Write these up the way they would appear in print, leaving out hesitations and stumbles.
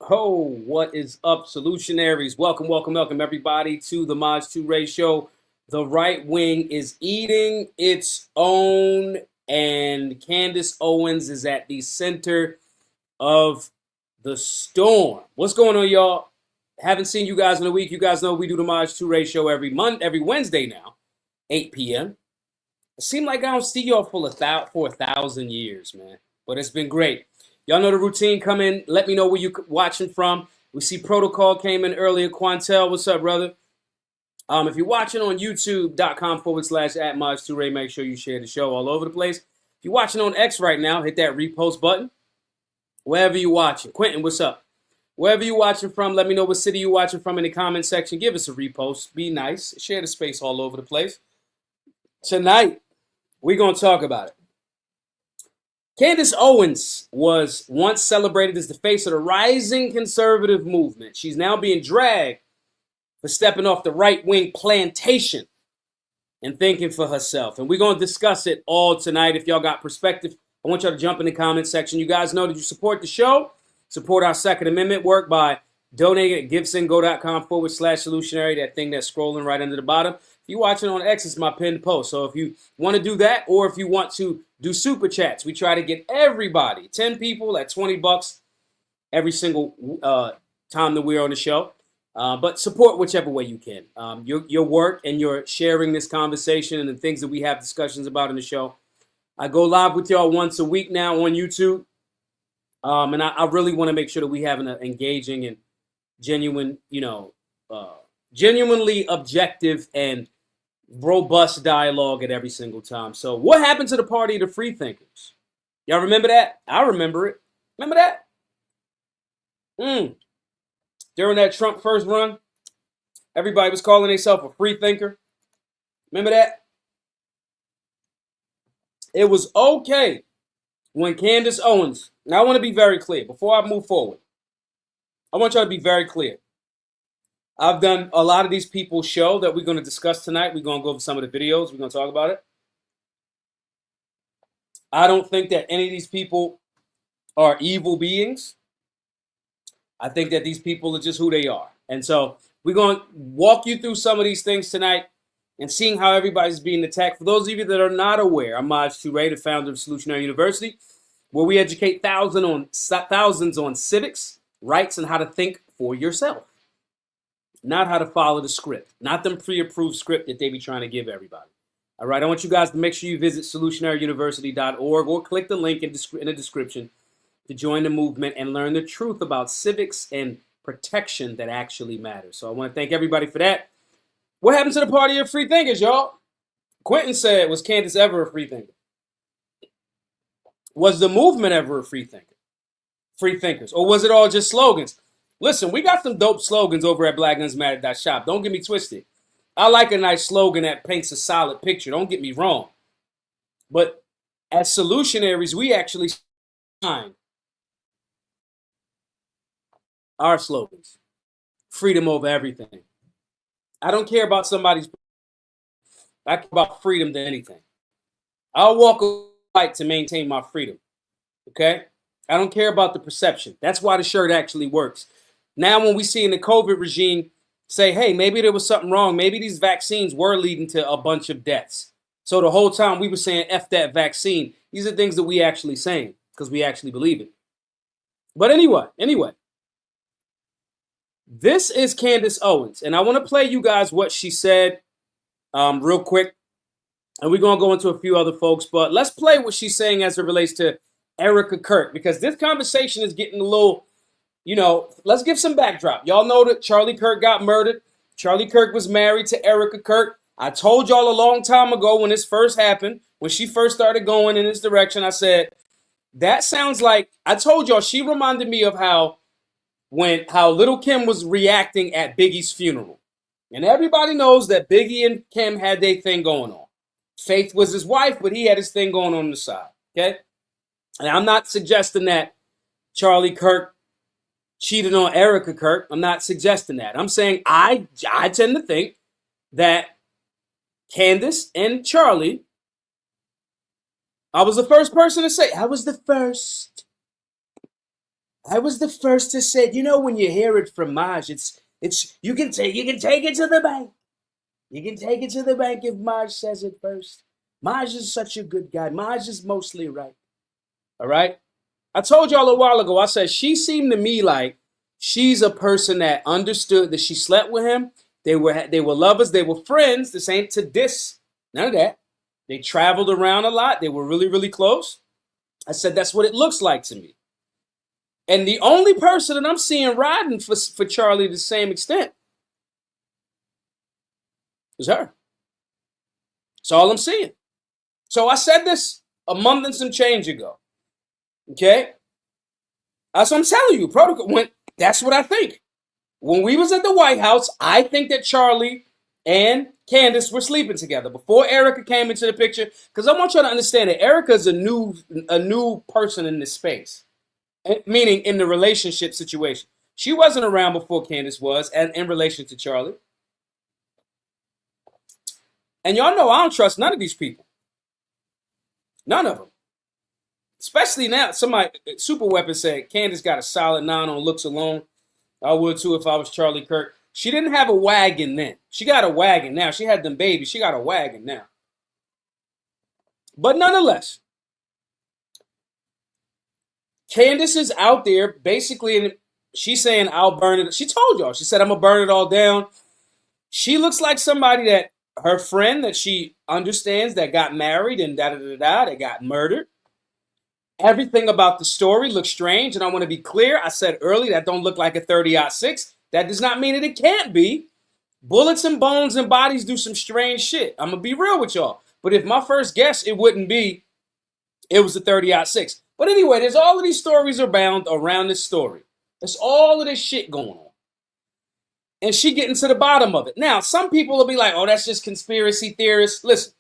Ho, what is up, Solutionaries? Welcome, everybody, to the Mods 2 Ray Show. The right wing is eating its own, and Candace Owens is at the center of the storm. What's going on, y'all? Haven't seen you guys in a week. You guys know we do the Mods 2 Ray Show every Wednesday now, 8 p.m. It seemed like I don't see y'all for 1,000 years, man. But it's been great. Y'all know the routine. Come in. Let me know where you're watching from. We see Protocol came in earlier. Quantel, what's up, brother? If you're watching on youtube.com/@Mods2Ray, make sure you share the show all over the place. If you're watching on X right now, hit that repost button. Wherever you're watching. Quentin, what's up? Wherever you're watching from, let me know what city you're watching from in the comment section. Give us a repost. Be nice. Share the space all over the place. Tonight, we're going to talk about it. Candace Owens was once celebrated as the face of the rising conservative movement. She's now being dragged for stepping off the right-wing plantation and thinking for herself. And we're going to discuss it all tonight. If y'all got perspective, I want y'all to jump in the comment section. You guys know that you support the show, support our Second Amendment work by donating at givesendgo.com/solutionary, that thing that's scrolling right under the bottom. If you're watching on X, it's my pinned post. So if you want to do that, or if you want to do super chats, we try to get everybody, 10 people at $20 every single time that we're on the show. But support whichever way you can. Your work and your sharing this conversation and the things that we have discussions about in the show. I go live with y'all once a week now on YouTube. And I really want to make sure that we have an engaging and genuine, genuinely objective and robust dialogue at every single time. So what happened to the party of the free thinkers? Y'all remember that? I remember it. Remember that? During that Trump first run, everybody was calling themselves a free thinker. Remember that? It was okay when Candace Owens, now I want to be very clear before I move forward. I want y'all to be very clear. I've done a lot of these people's show that we're going to discuss tonight. We're going to go over some of the videos. We're going to talk about it. I don't think that any of these people are evil beings. I think that these people are just who they are. And so we're going to walk you through some of these things tonight and seeing how everybody's being attacked. For those of you that are not aware, I'm Maj2Ray, the founder of Solutionary University, where we educate thousands on civics, rights, and how to think for yourself. Not how to follow the script, not them pre-approved script that they be trying to give everybody. All right, I want you guys to make sure you visit solutionaryuniversity.org or click the link in the description to join the movement and learn the truth about civics and protection that actually matters. So I want to thank everybody for that. What happened to the party of free thinkers, y'all? Quentin said, was Candace ever a free thinker? Was the movement ever a free thinker? Free thinkers? Or was it all just slogans? Listen, we got some dope slogans over at blackgunsmatter.shop. Don't get me twisted. I like a nice slogan that paints a solid picture. Don't get me wrong. But as solutionaries, we actually find our slogans. Freedom over everything. I don't care about somebody's. I care about freedom than anything. I'll walk a fight to maintain my freedom. Okay? I don't care about the perception. That's why the shirt actually works. Now, when we see in the COVID regime say, hey, maybe there was something wrong. Maybe these vaccines were leading to a bunch of deaths. So the whole time we were saying, F that vaccine. These are things that we actually saying because we actually believe it. But anyway, this is Candace Owens. And I want to play you guys what she said real quick. And we're going to go into a few other folks. But let's play what she's saying as it relates to Erica Kirk. Because this conversation is getting a little... let's give some backdrop. Y'all know that Charlie Kirk got murdered. Charlie Kirk was married to Erica Kirk. I told y'all a long time ago when this first happened, when she first started going in this direction, I said, that sounds like, I told y'all, she reminded me of how Little Kim was reacting at Biggie's funeral. And everybody knows that Biggie and Kim had their thing going on. Faith was his wife, but he had his thing going on the side. Okay? And I'm not suggesting that Charlie Kirk cheated on Erica Kirk. I'm not suggesting that. I'm saying I tend to think that Candace and Charlie, I was the first person to say, I was the first. I was the first to say, when you hear it from Maj, it's you can take it to the bank. You can take it to the bank if Maj says it first. Maj is such a good guy. Maj is mostly right. All right? I told y'all a while ago, I said she seemed to me like she's a person that understood that she slept with him. They were lovers. They were friends. This ain't to diss. None of that. They traveled around a lot. They were really, really close. I said that's what it looks like to me. And the only person that I'm seeing riding for Charlie to the same extent is her. That's all I'm seeing. So I said this a month and some change ago. Okay? That's what I'm telling you. Protocol that's what I think. When we was at the White House, I think that Charlie and Candace were sleeping together before Erica came into the picture. Because I want you to understand that Erica is a new person in this space. Meaning in the relationship situation. She wasn't around before Candace was, and in relation to Charlie. And y'all know I don't trust none of these people. None of them. Especially now, somebody, Super Weapon said, Candace got a solid 9 on looks alone. I would too if I was Charlie Kirk. She didn't have a wagon then. She got a wagon now. She had them babies. She got a wagon now. But nonetheless, Candace is out there basically, and she's saying, I'll burn it. She told y'all. She said, I'm going to burn it all down. She looks like somebody that her friend that she understands that got married and that got murdered. Everything about the story looks strange. And I want to be clear. I said earlier that don't look like a 30-06. That does not mean that it can't be. Bullets and bones and bodies do some strange shit. I'm going to be real with y'all. But if my first guess, it wouldn't be, it was a 30-06. But anyway, there's all of these stories abound around this story. There's all of this shit going on. And she getting to the bottom of it. Now, some people will be like, oh, that's just conspiracy theorists. Listen,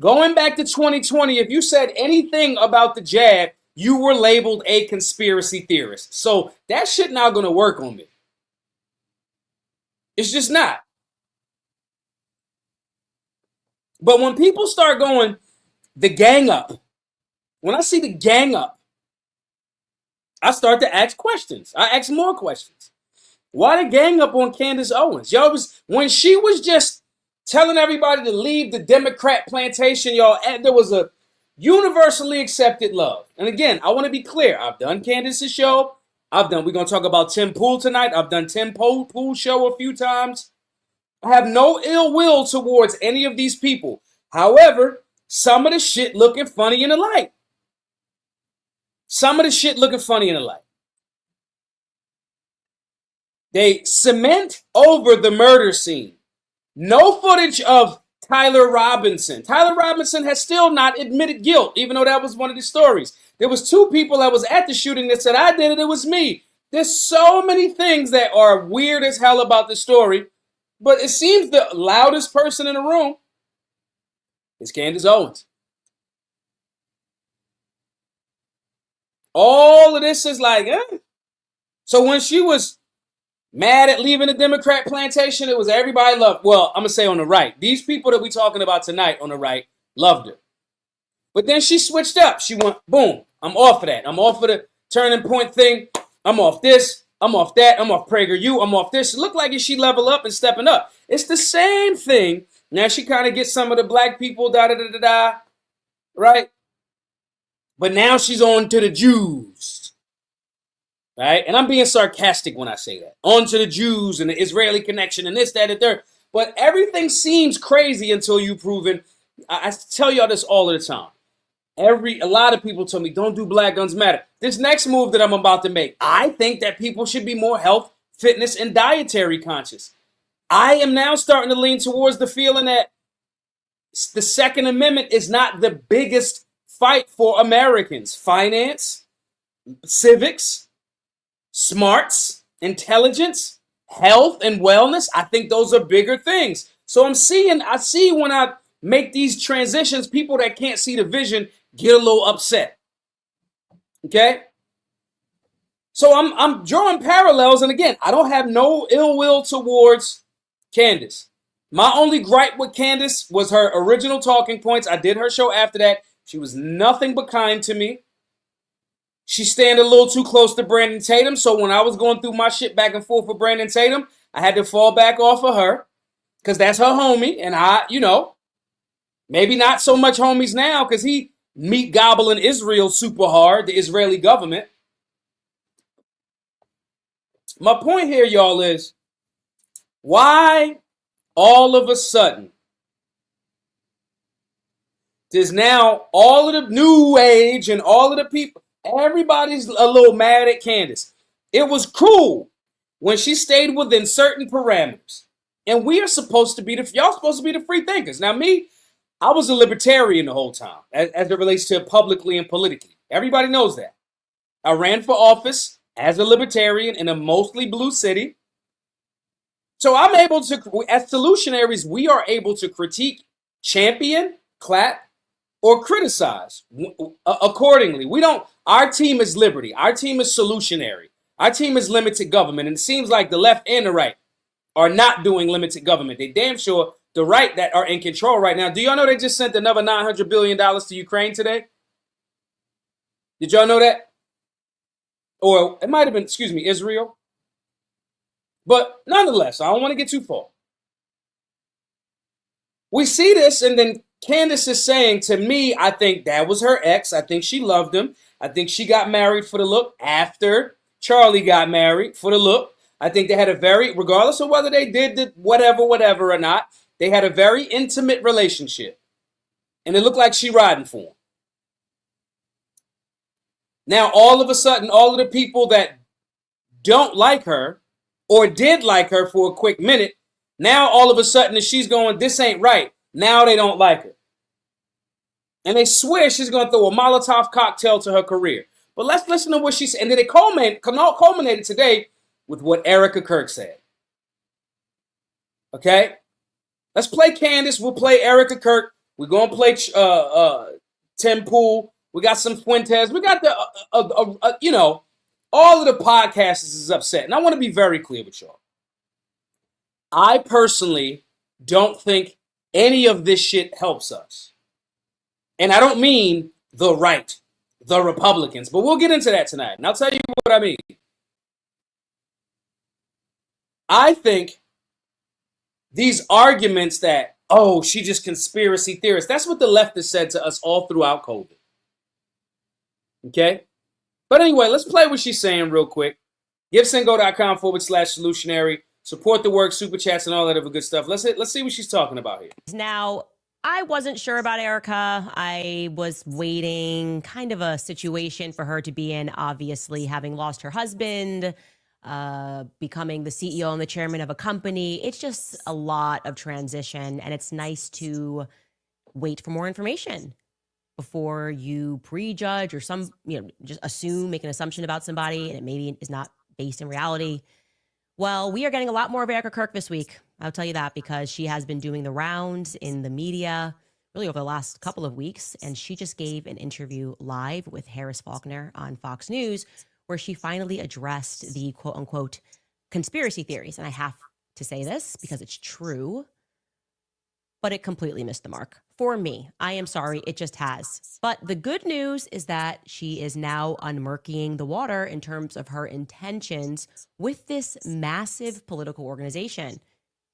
going back to 2020, if you said anything about the jab, you were labeled a conspiracy theorist. So that shit not going to work on me. It's just not. But when people start going, the gang up, when I see the gang up, I start to ask questions. I ask more questions. Why the gang up on Candace Owens? Y'all when she was just telling everybody to leave the Democrat plantation, y'all, there was a universally accepted love. And again, I want to be clear. I've done Candace's show. we're going to talk about Tim Pool tonight. I've done Tim Pool show a few times. I have no ill will towards any of these people. However, some of the shit looking funny in the light. Some of the shit looking funny in the light. They cement over the murder scene. No footage of Tyler Robinson. Tyler Robinson has still not admitted guilt, even though that was one of the stories. There was 2 people that was at the shooting that said, I did it, it was me. There's so many things that are weird as hell about the story, but it seems the loudest person in the room is Candace Owens. All of this is like, So when she was mad at leaving the Democrat plantation, it was everybody loved. Well, I'm going to say on the right. These people that we're talking about tonight on the right loved her. But then she switched up. She went, boom, I'm off of that. I'm off of the turning point thing. I'm off this. I'm off that. I'm off PragerU. I'm off this. It looked like she level up and stepping up. It's the same thing. Now she kind of gets some of the black people, right? But now she's on to the Jews. Right? And I'm being sarcastic when I say that. On to the Jews and the Israeli connection and this, that, and third. But everything seems crazy until you prove it. I tell y'all this all the time. A lot of people tell me, don't do Black Guns Matter. This next move that I'm about to make, I think that people should be more health, fitness, and dietary conscious. I am now starting to lean towards the feeling that the Second Amendment is not the biggest fight for Americans. Finance, civics, smarts, intelligence, health, and wellness. I think those are bigger things. So I see when I make these transitions, people that can't see the vision get a little upset. Okay? So I'm drawing parallels. And again, I don't have no ill will towards Candace. My only gripe with Candace was her original talking points. I did her show after that. She was nothing but kind to me. She's staying a little too close to Brandon Tatum. So when I was going through my shit back and forth with Brandon Tatum, I had to fall back off of her because that's her homie. And maybe not so much homies now because he meat gobbling Israel super hard, the Israeli government. My point here, y'all, is why all of a sudden there's now all of the new age and all of the people, everybody's a little mad at Candace. It was cool when she stayed within certain parameters. And we are supposed to be y'all supposed to be the free thinkers. Now me, I was a libertarian the whole time as it relates to publicly and politically. Everybody knows that. I ran for office as a libertarian in a mostly blue city. So I'm able to, as solutionaries, we are able to critique, champion, clap, or criticize accordingly. Our team is liberty. Our team is solutionary. Our team is limited government. And it seems like the left and the right are not doing limited government. They damn sure the right that are in control right now. Do y'all know they just sent another $900 billion to Ukraine today? Did y'all know that? Or it might have been, Israel. But nonetheless, I don't want to get too far. We see this, and then Candace is saying, to me, I think that was her ex. I think she loved him. I think she got married for the look after Charlie got married for the look. I think they had regardless of whether they did the whatever or not, they had a very intimate relationship. And it looked like she riding for him. Now, all of a sudden, all of the people that don't like her or did like her for a quick minute, now all of a sudden, as she's going, this ain't right. Now they don't like her. And they swear she's going to throw a Molotov cocktail to her career. But let's listen to what she said. And then it culminated today with what Erica Kirk said. Okay? Let's play Candace. We'll play Erica Kirk. We're going to play Tim Pool. We got some Fuentes. We got all of the podcasters is upset. And I want to be very clear with y'all. I personally don't think any of this shit helps us. And I don't mean the right, the Republicans, but we'll get into that tonight. And I'll tell you what I mean. I think these arguments that, she just conspiracy theorist, that's what the left has said to us all throughout COVID. Okay? But anyway, let's play what she's saying real quick. GiveSendGo.com/solutionary. Support the work, super chats, and all that other good stuff. Let's see what she's talking about here. Now, I wasn't sure about Erica. I was waiting kind of a situation for her to be in, obviously, having lost her husband, becoming the CEO and the chairman of a company. It's just a lot of transition, and it's nice to wait for more information before you prejudge or just assume, make an assumption about somebody, and it maybe is not based in reality. Well, we are getting a lot more of Erica Kirk this week. I'll tell you that because she has been doing the rounds in the media really over the last couple of weeks. And she just gave an interview live with Harris Faulkner on Fox News, where she finally addressed the quote unquote conspiracy theories. And I have to say this because it's true, but it completely missed the mark. For me, I am sorry, it just has. But the good news is that she is now unmurkying the water in terms of her intentions with this massive political organization.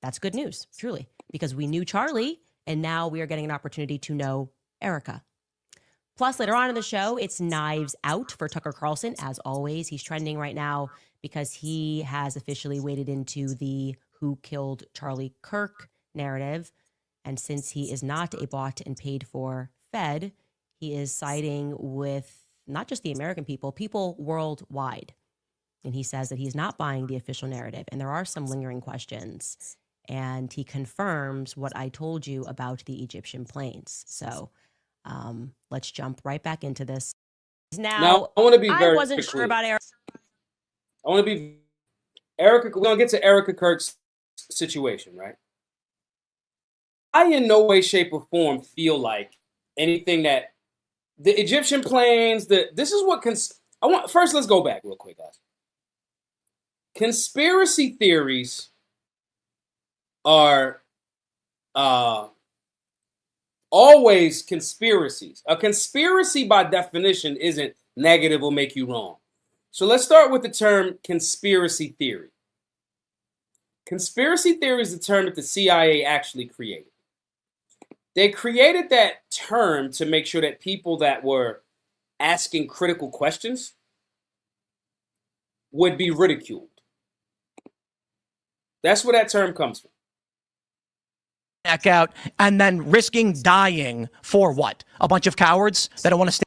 That's good news, truly, because we knew Charlie, and now we are getting an opportunity to know Erica. Plus, later on in the show, it's Knives Out for Tucker Carlson. As always, he's trending right now because he has officially waded into the who killed Charlie Kirk narrative. And since he is not a bought and paid for Fed, he is siding with not just the American people worldwide. And he says that he's not buying the official narrative. And there are some lingering questions. And he confirms what I told you about the Egyptian planes. So let's jump right back into this. Now I want to be very I wasn't sure about Erica. We're going to get to Erica Kirk's situation, right? I in no way, shape, or form feel like anything that the Egyptian planes, this is what first, let's go back real quick, guys. Conspiracy theories are always conspiracies. A conspiracy by definition isn't negative will make you wrong. So let's start with the term conspiracy theory. Conspiracy theory is the term that the CIA actually created. They created that term to make sure that people that were asking critical questions would be ridiculed. That's where that term comes from. Back out and then risking dying for what? A bunch of cowards that don't want to stay.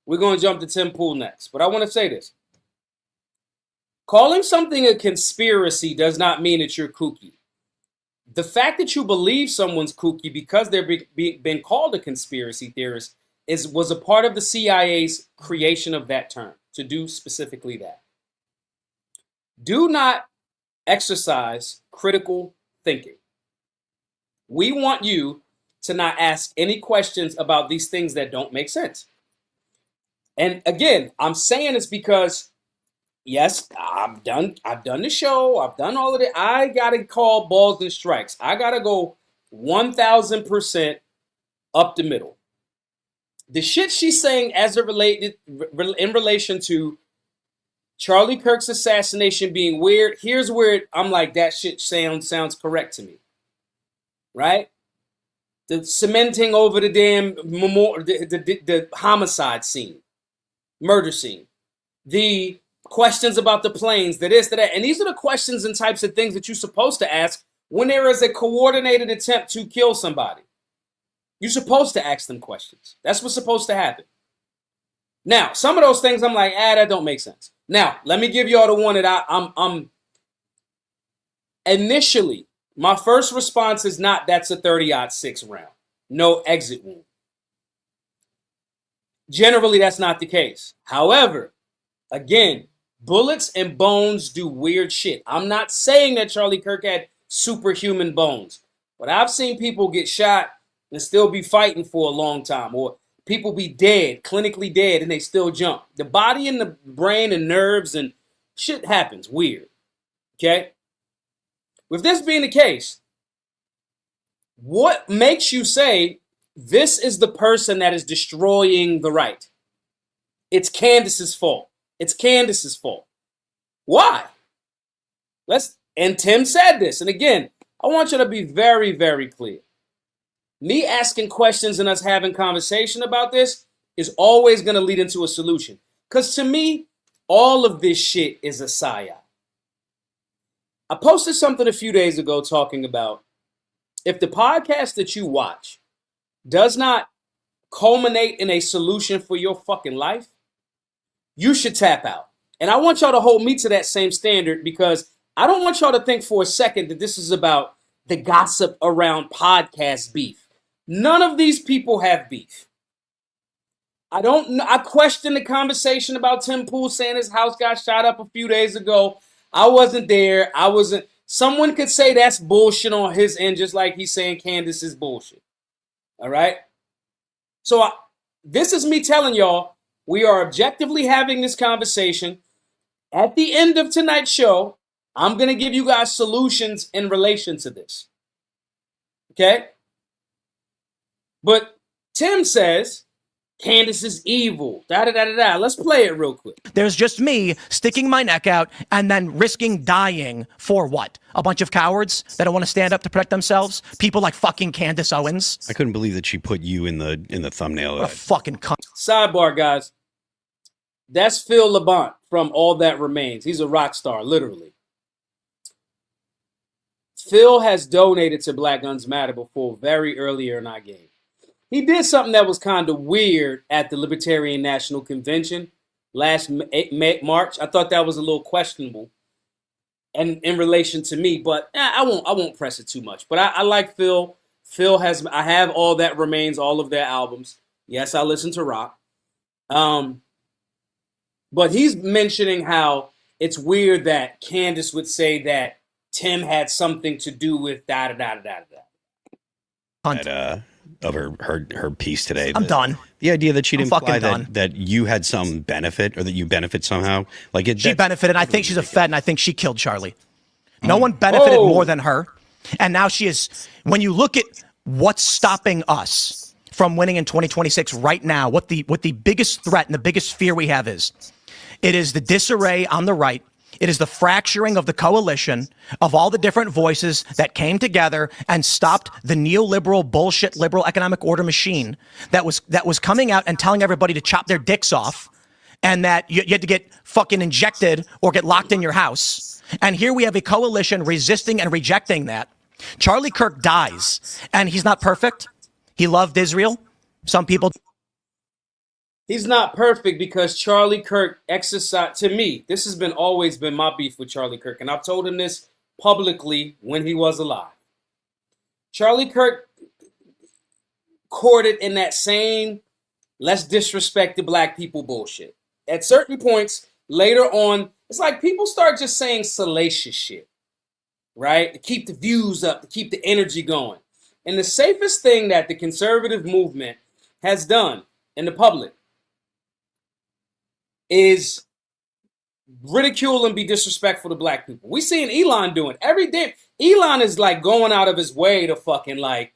We're going to jump to Tim Pool next, but I want to say this. Calling something a conspiracy does not mean that you're kooky. The fact that you believe someone's kooky because they're been called a conspiracy theorist was a part of the CIA's creation of that term, to do specifically that. Do not exercise critical thinking. We want you to not ask any questions about these things that don't make sense. And again, I'm saying this because, yes, I've done the show. I've done all of it. I got to call balls and strikes. I got to go 1,000% up the middle. The shit she's saying as it related in relation to Charlie Kirk's assassination being weird, here's where I'm like, that shit sounds correct to me. Right? The cementing over the damn the homicide scene, murder scene, the questions about the planes, the this, the that. And these are the questions and types of things that you're supposed to ask when there is a coordinated attempt to kill somebody. You're supposed to ask them questions. That's what's supposed to happen. Now, some of those things I'm like, that don't make sense. Now, let me give y'all the one that I'm initially, my first response is not, that's a 30-06 round. No exit wound. Generally, that's not the case. However, again, bullets and bones do weird shit. I'm not saying that Charlie Kirk had superhuman bones, but I've seen people get shot and still be fighting for a long time, or people be dead, clinically dead, and they still jump. The body and the brain and nerves and shit happens. Weird. Okay? With this being the case, what makes you say this is the person that is destroying the right? It's Candace's fault. It's Candace's fault. Why? And Tim said this. And again, I want you to be very, very clear. Me asking questions and us having conversation about this is always going to lead into a solution. Because to me, all of this shit is a psyop. I posted something a few days ago talking about if the podcast that you watch does not culminate in a solution for your fucking life, you should tap out. And I want y'all to hold me to that same standard, because I don't want y'all to think for a second that this is about the gossip around podcast beef. None of these people have beef. I question the conversation about Tim Pool saying his house got shot up a few days ago. I wasn't there. Someone could say that's bullshit on his end, just like he's saying Candace is bullshit. All right? So this is me telling y'all, we are objectively having this conversation. At the end of tonight's show, I'm going to give you guys solutions in relation to this. Okay? But Tim says Candace is evil. Da-da-da-da-da. Let's play it real quick. There's just me sticking my neck out and then risking dying for what? A bunch of cowards that don't want to stand up to protect themselves? People like fucking Candace Owens? I couldn't believe that she put you in the thumbnail. What a fucking cunt. Sidebar, guys. That's Phil Labonte from All That Remains. He's a rock star, literally. Phil has donated to Black Guns Matter before, very earlier in our game. He did something that was kind of weird at the Libertarian National Convention last March. I thought that was a little questionable, and in relation to me, but I won't press it too much. But I like Phil. I have All That Remains, all of their albums. Yes, I listen to rock. But he's mentioning how it's weird that Candace would say that Tim had something to do with da-da-da-da-da. Of her piece today. I'm done. The idea that she'd imply done. that you had some benefit, or that you benefit somehow. She benefited. I think she's a Fed, and I think she killed Charlie. No one benefited more than her. And now she is, when you look at what's stopping us from winning in 2026 right now, what the biggest threat and the biggest fear we have is, it is the disarray on the right. It is the fracturing of the coalition of all the different voices that came together and stopped the neoliberal bullshit liberal economic order machine that was coming out and telling everybody to chop their dicks off, and that you had to get fucking injected or get locked in your house. And here we have a coalition resisting and rejecting that. Charlie Kirk dies, and he's not perfect. He loved Israel. Some people. He's not perfect because Charlie Kirk exercised, to me, this has always been my beef with Charlie Kirk, and I've told him this publicly when he was alive. Charlie Kirk courted in that same let's disrespect the black people bullshit. At certain points later on, it's like people start just saying salacious shit, right? To keep the views up, to keep the energy going. And the safest thing that the conservative movement has done in the public is ridicule and be disrespectful to black people. We seeing Elon doing every day. Elon is like going out of his way to fucking like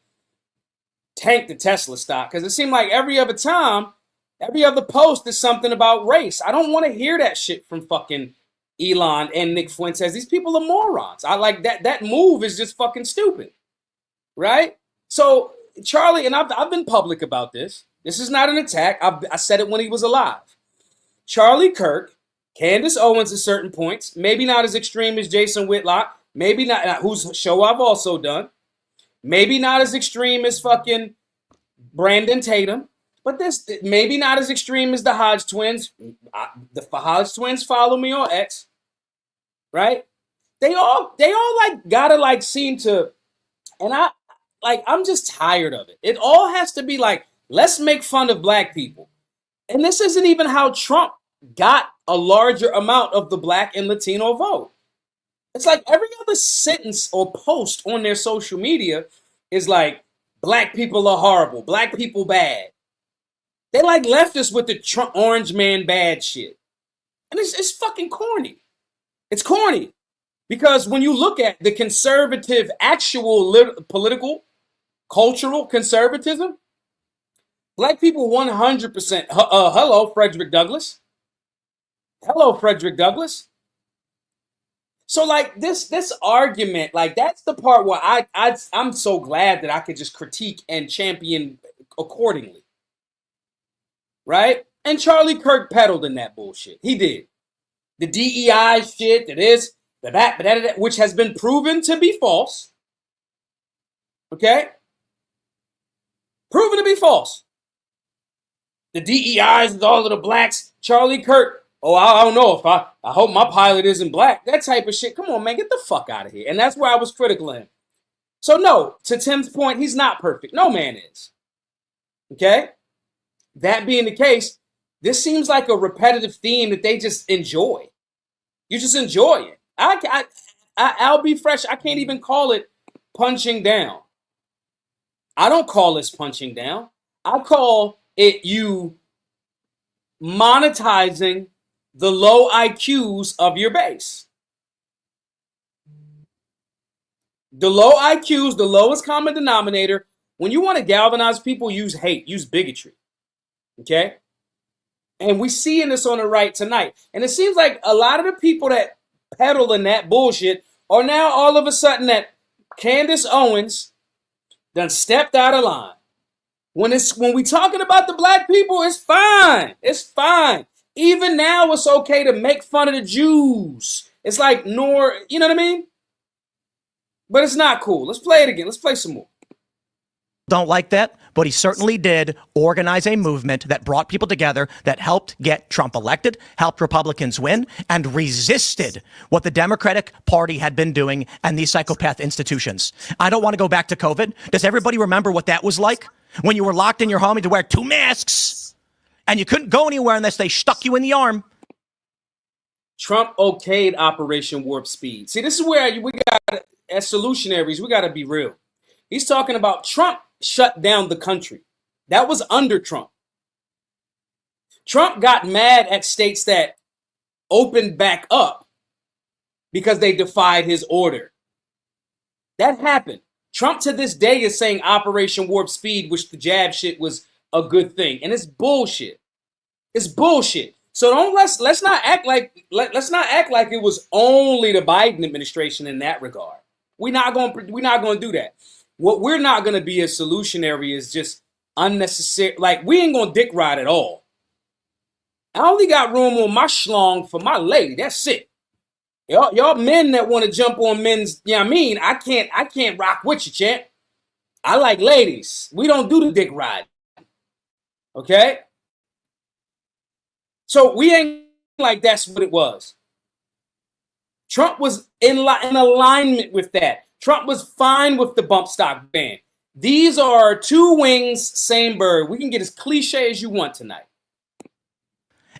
tank the Tesla stock, because it seemed like every other time, every other post is something about race. I don't want to hear that shit from fucking Elon and Nick Fuentes. These people are morons. I like that. That move is just fucking stupid, right? So Charlie, and I've been public about this. This is not an attack. I said it when he was alive. Charlie Kirk, Candace Owens at certain points, maybe not as extreme as Jason Whitlock, maybe not, whose show I've also done, maybe not as extreme as fucking Brandon Tatum, but this maybe not as extreme as the Hodge twins. The Hodge twins follow me on X, right? They all like gotta like seem to, and I'm just tired of it. It all has to be like, let's make fun of black people. And this isn't even how Trump got a larger amount of the black and Latino vote. It's like every other sentence or post on their social media is like, black people are horrible, black people bad. They like left us with the Trump orange man bad shit. And it's fucking corny. It's corny. Because when you look at the conservative, actual political, cultural conservatism, black people 100%. Hello, Frederick Douglass. Hello, Frederick Douglass. So like this argument, like that's the part where I'm so glad that I could just critique and champion accordingly. Right? And Charlie Kirk peddled in that bullshit. He did. The DEI shit, that, which has been proven to be false. Okay? Proven to be false. The DEIs is all of the blacks. Charlie Kirk. Oh, I don't know if I hope my pilot isn't black. That type of shit. Come on, man. Get the fuck out of here. And that's where I was critical of him. So no, to Tim's point, he's not perfect. No man is. Okay? That being the case, this seems like a repetitive theme that they just enjoy. You just enjoy it. I'll be fresh. I can't even call it punching down. I don't call this punching down. I call it you monetizing the low IQs of your base. The low IQs, the lowest common denominator. When you want to galvanize people, use hate, use bigotry. Okay? And we seeing this on the right tonight. And it seems like a lot of the people that peddle in that bullshit are now all of a sudden that Candace Owens done stepped out of line. When we talking about the black people, it's fine. It's fine. Even now, it's okay to make fun of the Jews. It's like, you know what I mean? But it's not cool. Let's play it again. Let's play some more. Don't like that, but he certainly did organize a movement that brought people together, that helped get Trump elected, helped Republicans win, and resisted what the Democratic Party had been doing and these psychopath institutions. I don't want to go back to COVID. Does everybody remember what that was like? When you were locked in your home, you had to wear 2 masks, and you couldn't go anywhere unless they stuck you in the arm. Trump okayed Operation Warp Speed. See, this is where we got, as solutionaries, we got to be real. He's talking about Trump shut down the country. That was under Trump. Trump got mad at states that opened back up because they defied his order. That happened. Trump to this day is saying Operation Warp Speed, which the jab shit was a good thing. And it's bullshit. It's bullshit. So let's not act like it was only the Biden administration in that regard. We're not going to do that. What we're not going to be as solutionary is just unnecessary. Like, we ain't going to dick ride at all. I only got room on my schlong for my lady. That's it. Y'all men that want to jump on men's, you know what I mean? I can't rock with you, champ. I like ladies. We don't do the dick ride. Okay? So we ain't like that's what it was. Trump was in alignment with that. Trump was fine with the bump stock ban. These are two wings, same bird. We can get as cliche as you want tonight.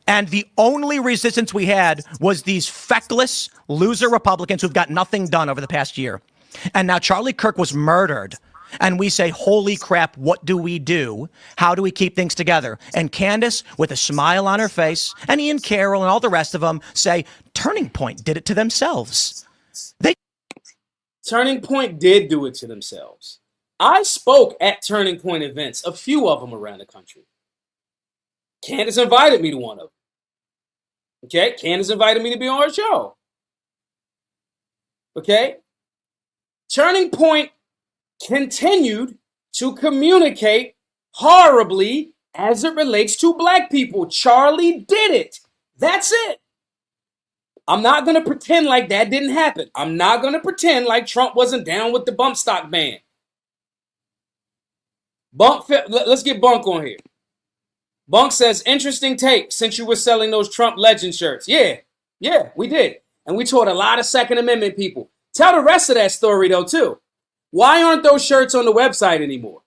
And the only resistance we had was these feckless loser Republicans who've got nothing done over the past year. And now Charlie Kirk was murdered. And we say, holy crap, what do we do? How do we keep things together? And Candace, with a smile on her face, and Ian Carroll and all the rest of them say, Turning Point did it to themselves. Turning Point did do it to themselves. I spoke at Turning Point events, a few of them around the country. Candace invited me to one of them. Okay, Candace invited me to be on her show. Okay, Turning Point continued to communicate horribly as it relates to black people. Charlie did it. That's it. I'm not going to pretend like that didn't happen. I'm not going to pretend like Trump wasn't down with the bump stock ban. Let's get Bunk on here. Bunk says, interesting take since you were selling those Trump legend shirts. Yeah, we did. And we taught a lot of Second Amendment people. Tell the rest of that story, though, too. Why aren't those shirts on the website anymore?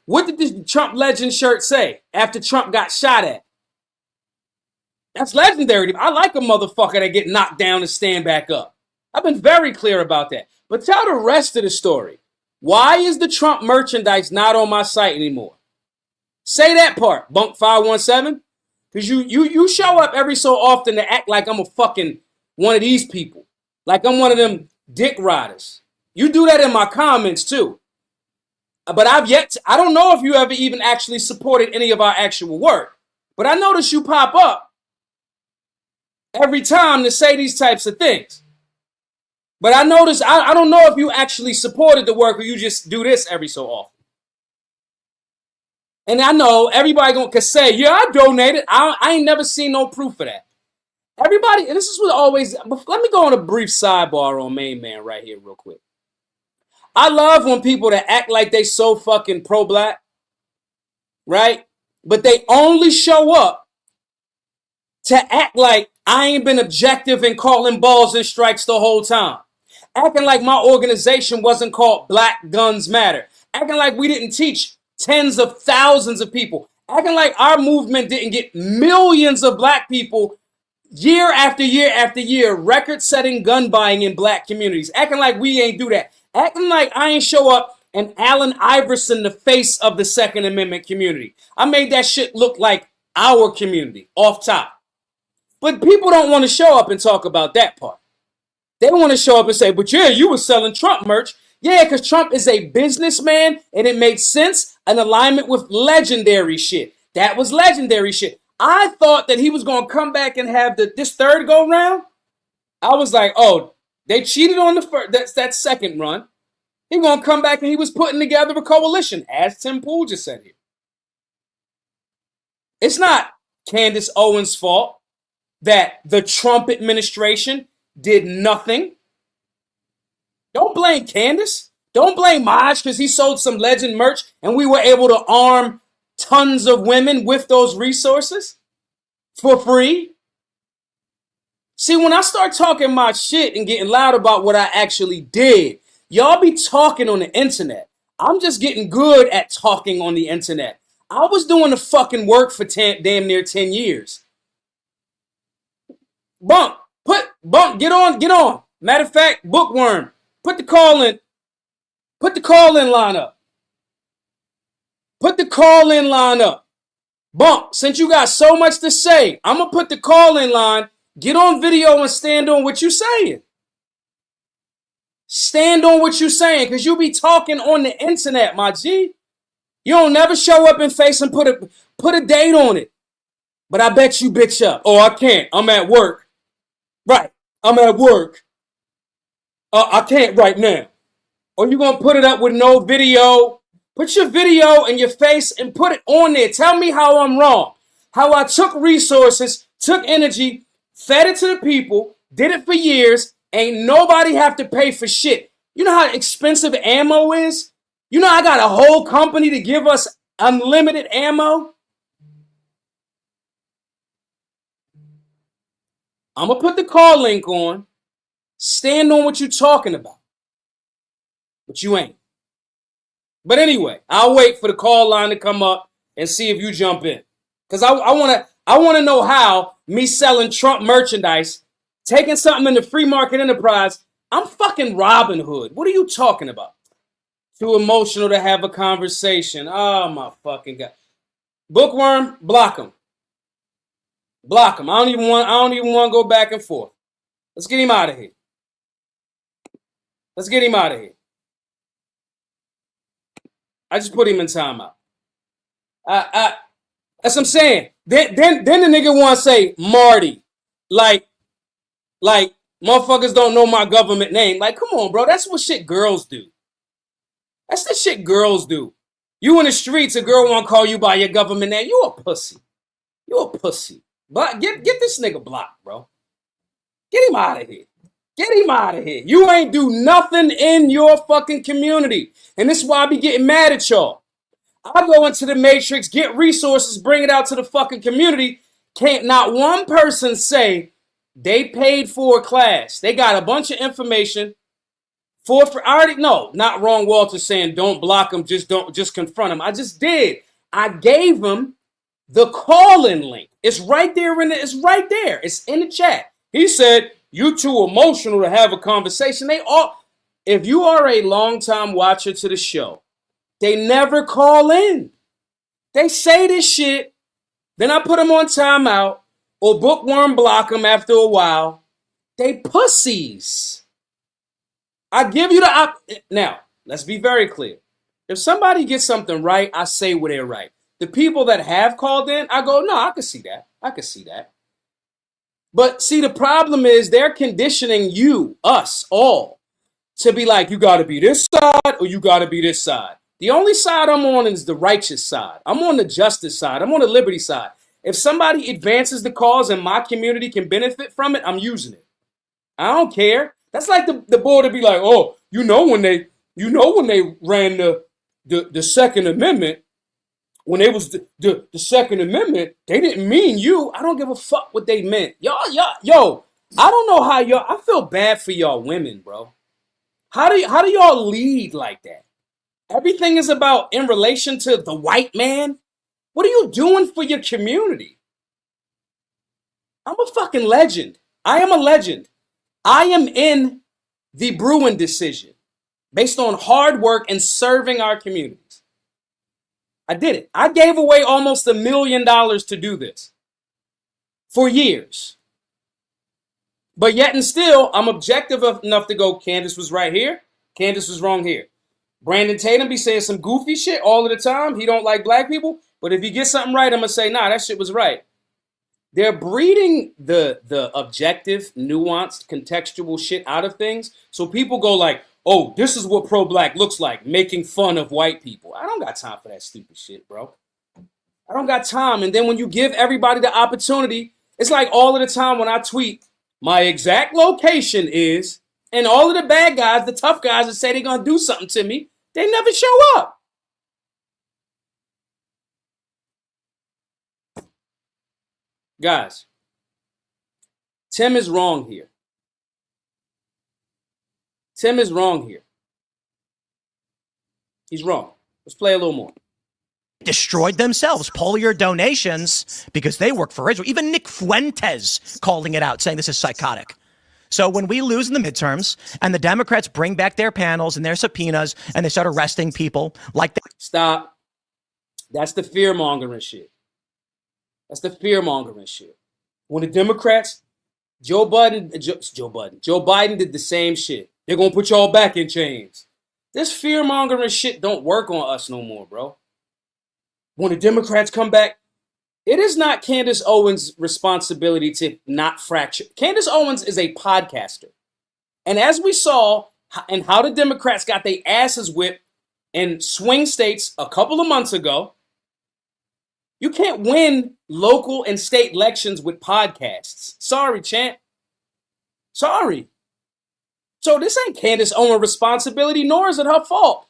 What did the Trump legend shirt say after Trump got shot at? That's legendary. I like a motherfucker that get knocked down and stand back up. I've been very clear about that. But tell the rest of the story. Why is the Trump merchandise not on my site anymore? Say that part, Bunk 517. Because you show up every so often to act like I'm a fucking one of these people. Like I'm one of them dick riders. You do that in my comments too. But I don't know if you ever even actually supported any of our actual work. But I notice you pop up every time to say these types of things. But I notice, I don't know if you actually supported the work or you just do this every so often. And I know everybody can say, yeah, I donated. I ain't never seen no proof of that. Everybody, and this is what always, let me go on a brief sidebar on Main Man right here real quick. I love when people that act like they so fucking pro-black, right? But they only show up to act like I ain't been objective in calling balls and strikes the whole time. Acting like my organization wasn't called Black Guns Matter. Acting like we didn't teach tens of thousands of people. Acting like our movement didn't get millions of black people year after year after year record-setting gun buying in black communities. Acting like we ain't do that. Acting like I ain't show up and Allen Iverson the face of the Second Amendment community. I made that shit look like our community off top. But people don't want to show up and talk about that part. They want to show up and say, but yeah, you were selling Trump merch. Yeah, because Trump is a businessman and it made sense, an alignment with legendary shit. That was legendary shit. I thought that he was going to come back and have this third go round. I was like, oh, they cheated on the first, that second run. He going to come back and he was putting together a coalition, as Tim Pool just said here. It's not Candace Owens' fault that the Trump administration did nothing. Don't blame Candace. Don't blame Maj because he sold some legend merch and we were able to arm tons of women with those resources for free. See, when I start talking my shit and getting loud about what I actually did, y'all be talking on the internet. I'm just getting good at talking on the internet. I was doing the fucking work for damn near 10 years. Bump, get on. Matter of fact, Bookworm, put the call in line up. Put the call in line up. Bump, since you got so much to say, I'm going to put the call in line. Get on video and stand on what you're saying. Stand on what you're saying, because you be talking on the internet, my G. You don't never show up in face and put a date on it. But I bet you bitch up. Oh, I can't. I'm at work. Right. I'm at work. I can't right now. Or you gonna put it up with no video. Put your video in your face and put it on there. Tell me how I'm wrong. How I took resources, took energy, fed it to the people, did it for years. Ain't nobody have to pay for shit. You know how expensive ammo is? You know I got a whole company to give us unlimited ammo? I'm going to put the call link on. Stand on what you're talking about. But you ain't. But anyway, I'll wait for the call line to come up and see if you jump in. Because I want to know how me selling Trump merchandise, taking something in the free market enterprise, I'm fucking Robin Hood. What are you talking about? Too emotional to have a conversation. Oh, my fucking God. Bookworm, block him. Block him. I don't even want to go back and forth. Let's get him out of here. Let's get him out of here. I just put him in timeout. That's what I'm saying. Then the nigga want to say Marty. Like motherfuckers don't know my government name. Like, come on, bro. That's what shit girls do. That's the shit girls do. You in the streets, a girl want to call you by your government name. You a pussy. You a pussy. But get this nigga blocked, bro. Get him out of here. Get him out of here. You ain't do nothing in your fucking community. And this is why I be getting mad at y'all. I go into the matrix, get resources, bring it out to the fucking community. Can't not one person say they paid for a class. They got a bunch of information. I already know. Not wrong, Walter, saying don't block them, just confront them. I just did. I gave them the call-in link. It's right there it's right there. It's in the chat. He said, you too emotional to have a conversation. If you are a long-time watcher to the show, they never call in. They say this shit, then I put them on timeout or bookworm block them after a while. They pussies. I give you now, let's be very clear. If somebody gets something right, I say what they're right. The people that have called in, I go, no, I can see that. I can see that. But see, the problem is they're conditioning you, us, all, to be like, you got to be this side or you got to be this side. The only side I'm on is the righteous side. I'm on the justice side. I'm on the liberty side. If somebody advances the cause and my community can benefit from it, I'm using it. I don't care. That's like the boy to be like, oh, when they ran the Second Amendment, when it was the Second Amendment, they didn't mean you. I don't give a fuck what they meant. Yo, I don't know how I feel bad for y'all women, bro. How do y'all lead like that? Everything is about in relation to the white man. What are you doing for your community? I'm a fucking legend. I am a legend. I am in the Bruin decision based on hard work and serving our communities. I did it. I gave away almost $1 million to do this for years. But yet and still, I'm objective enough to go, Candace was right here. Candace was wrong here. Brandon Tatum be saying some goofy shit all of the time. He don't like black people. But if he gets something right, I'm going to say, nah, that shit was right. They're breeding the objective, nuanced, contextual shit out of things. So people go like, oh, this is what pro-black looks like, making fun of white people. I don't got time for that stupid shit, bro. I don't got time. And then when you give everybody the opportunity, it's like all of the time when I tweet, my exact location is, and all of the bad guys, the tough guys that say they're going to do something to me, they never show up. Guys, Tim is wrong here. Tim is wrong here. He's wrong. Let's play a little more. Destroyed themselves. Pull your donations because they work for Israel. Even Nick Fuentes calling it out, saying this is psychotic. So when we lose in the midterms and the Democrats bring back their panels and their subpoenas and they start arresting people like that. Stop. That's the fear-mongering shit. That's the fear-mongering shit. When the Democrats, Joe Biden did the same shit. They're going to put y'all back in chains. This fear-mongering shit don't work on us no more, bro. When the Democrats come back, it is not Candace Owens' responsibility to not fracture. Candace Owens is a podcaster. And as we saw and how the Democrats got their asses whipped in swing states a couple of months ago, you can't win local and state elections with podcasts. Sorry, champ. Sorry. So this ain't Candace Owens' responsibility, nor is it her fault.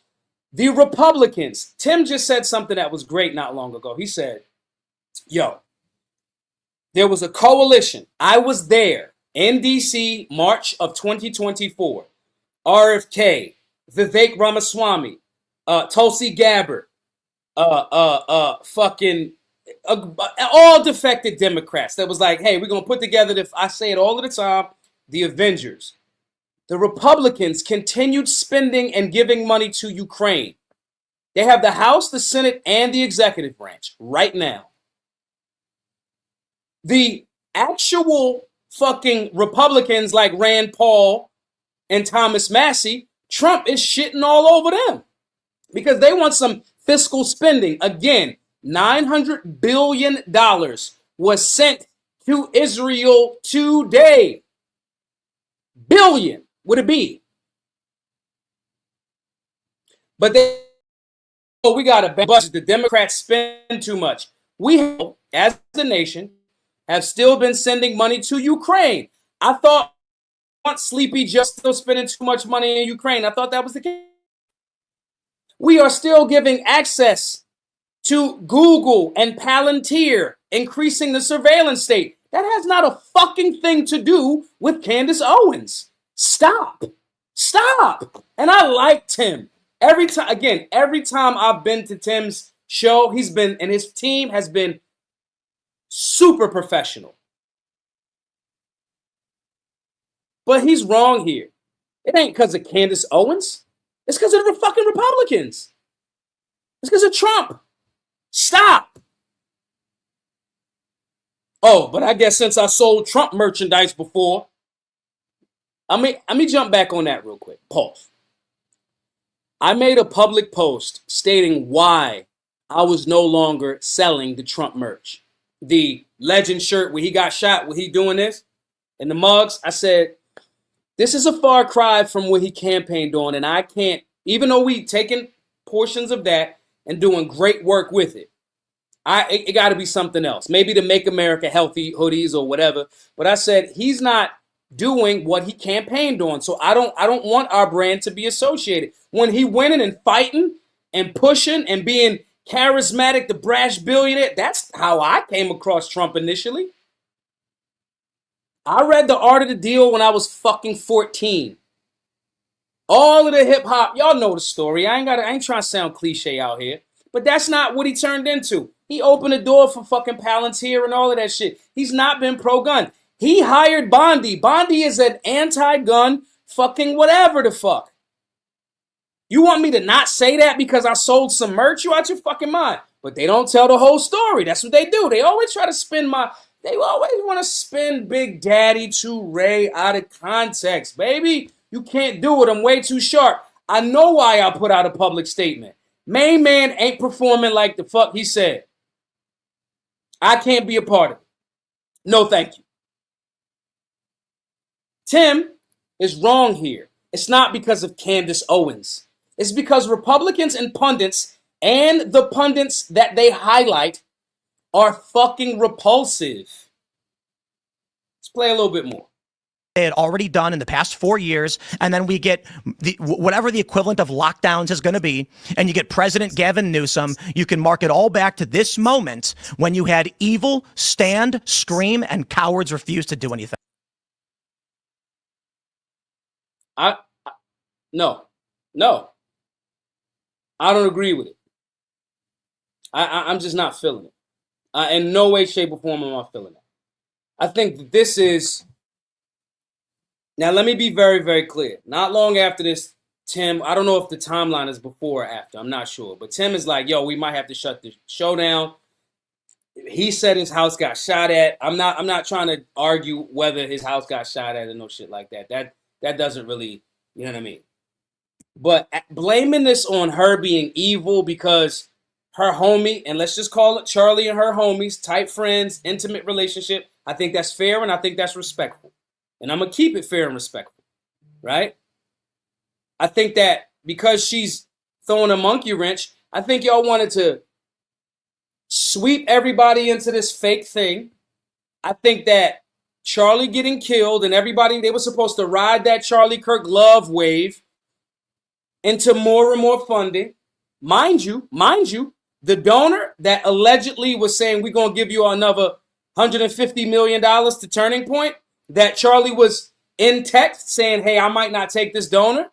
The Republicans, Tim just said something that was great not long ago. He said, yo, there was a coalition. I was there in D.C. March of 2024. RFK, Vivek Ramaswamy, Tulsi Gabbard, all defected Democrats that was like, hey, we're going to put together, I say it all of the time, the Avengers. The Republicans continued spending and giving money to Ukraine. They have the House, the Senate, and the executive branch right now. The actual fucking Republicans like Rand Paul and Thomas Massey, Trump is shitting all over them because they want some fiscal spending. Again, $900 billion was sent to Israel today. Billion would it be? But we got a budget. The Democrats spend too much. We, as a nation, have still been sending money to Ukraine. I thought Sleepy just still spending too much money in Ukraine. I thought that was the case. We are still giving access to Google and Palantir, increasing the surveillance state. That has not a fucking thing to do with Candace Owens. Stop. And I like Tim. Every time I've been to Tim's show, he's been, and his team has been super professional. But he's wrong here. It ain't because of Candace Owens. It's because of the fucking Republicans. It's because of Trump. Stop. Oh, but I guess since I sold Trump merchandise before, let me jump back on that real quick. Pause. I made a public post stating why I was no longer selling the Trump merch. The legend shirt where he got shot, where he doing this, and the mugs. I said, this is a far cry from what he campaigned on, and I can't, even though we taking portions of that and doing great work with it, it got to be something else. Maybe to Make America Healthy hoodies or whatever. But I said he's not doing what he campaigned on, so I don't want our brand to be associated. When he winning and fighting and pushing and being charismatic, the brash billionaire, that's how I came across Trump initially. I read The Art of the Deal when I was fucking 14. All of the hip hop, y'all know the story. I ain't trying to sound cliche out here, but that's not what he turned into. He opened the door for fucking Palantir and all of that shit. He's not been pro-gun. He hired Bondi. Bondi is an anti-gun fucking whatever the fuck. You want me to not say that because I sold some merch? You out your fucking mind. But they don't tell the whole story. That's what they do. They always try to spin they always want to spin Big Daddy to Ray out of context. Baby, you can't do it. I'm way too sharp. I know why I put out a public statement. Main man ain't performing like the fuck he said. I can't be a part of it. No, thank you. Tim is wrong here. It's not because of Candace Owens. It's because Republicans and pundits and the pundits that they highlight are fucking repulsive. Let's play a little bit more. They had already done in the past 4 years, and then we get whatever the equivalent of lockdowns is going to be, and you get President Gavin Newsom. You can mark it all back to this moment when you had evil stand, scream, and cowards refuse to do anything. No, I don't agree with it. I'm just not feeling it. In no way, shape, or form am I feeling it. I think that this is. Now, let me be very, very clear. Not long after this, Tim, I don't know if the timeline is before or after. I'm not sure. But Tim is like, yo, we might have to shut the show down. He said his house got shot at. I'm not trying to argue whether his house got shot at or no shit like that. That doesn't really You know what I mean? But blaming this on her being evil because her homie, and let's just call it Charlie and her homies, tight friends, intimate relationship, I think that's fair and I think that's respectful. And I'm going to keep it fair and respectful, right? I think that because she's throwing a monkey wrench, I think y'all wanted to sweep everybody into this fake thing. I think that Charlie getting killed and everybody, they were supposed to ride that Charlie Kirk love wave into more and more funding. Mind you, the donor that allegedly was saying we're going to give you another $150 million to Turning Point, that Charlie was in text saying, hey, I might not take this donor.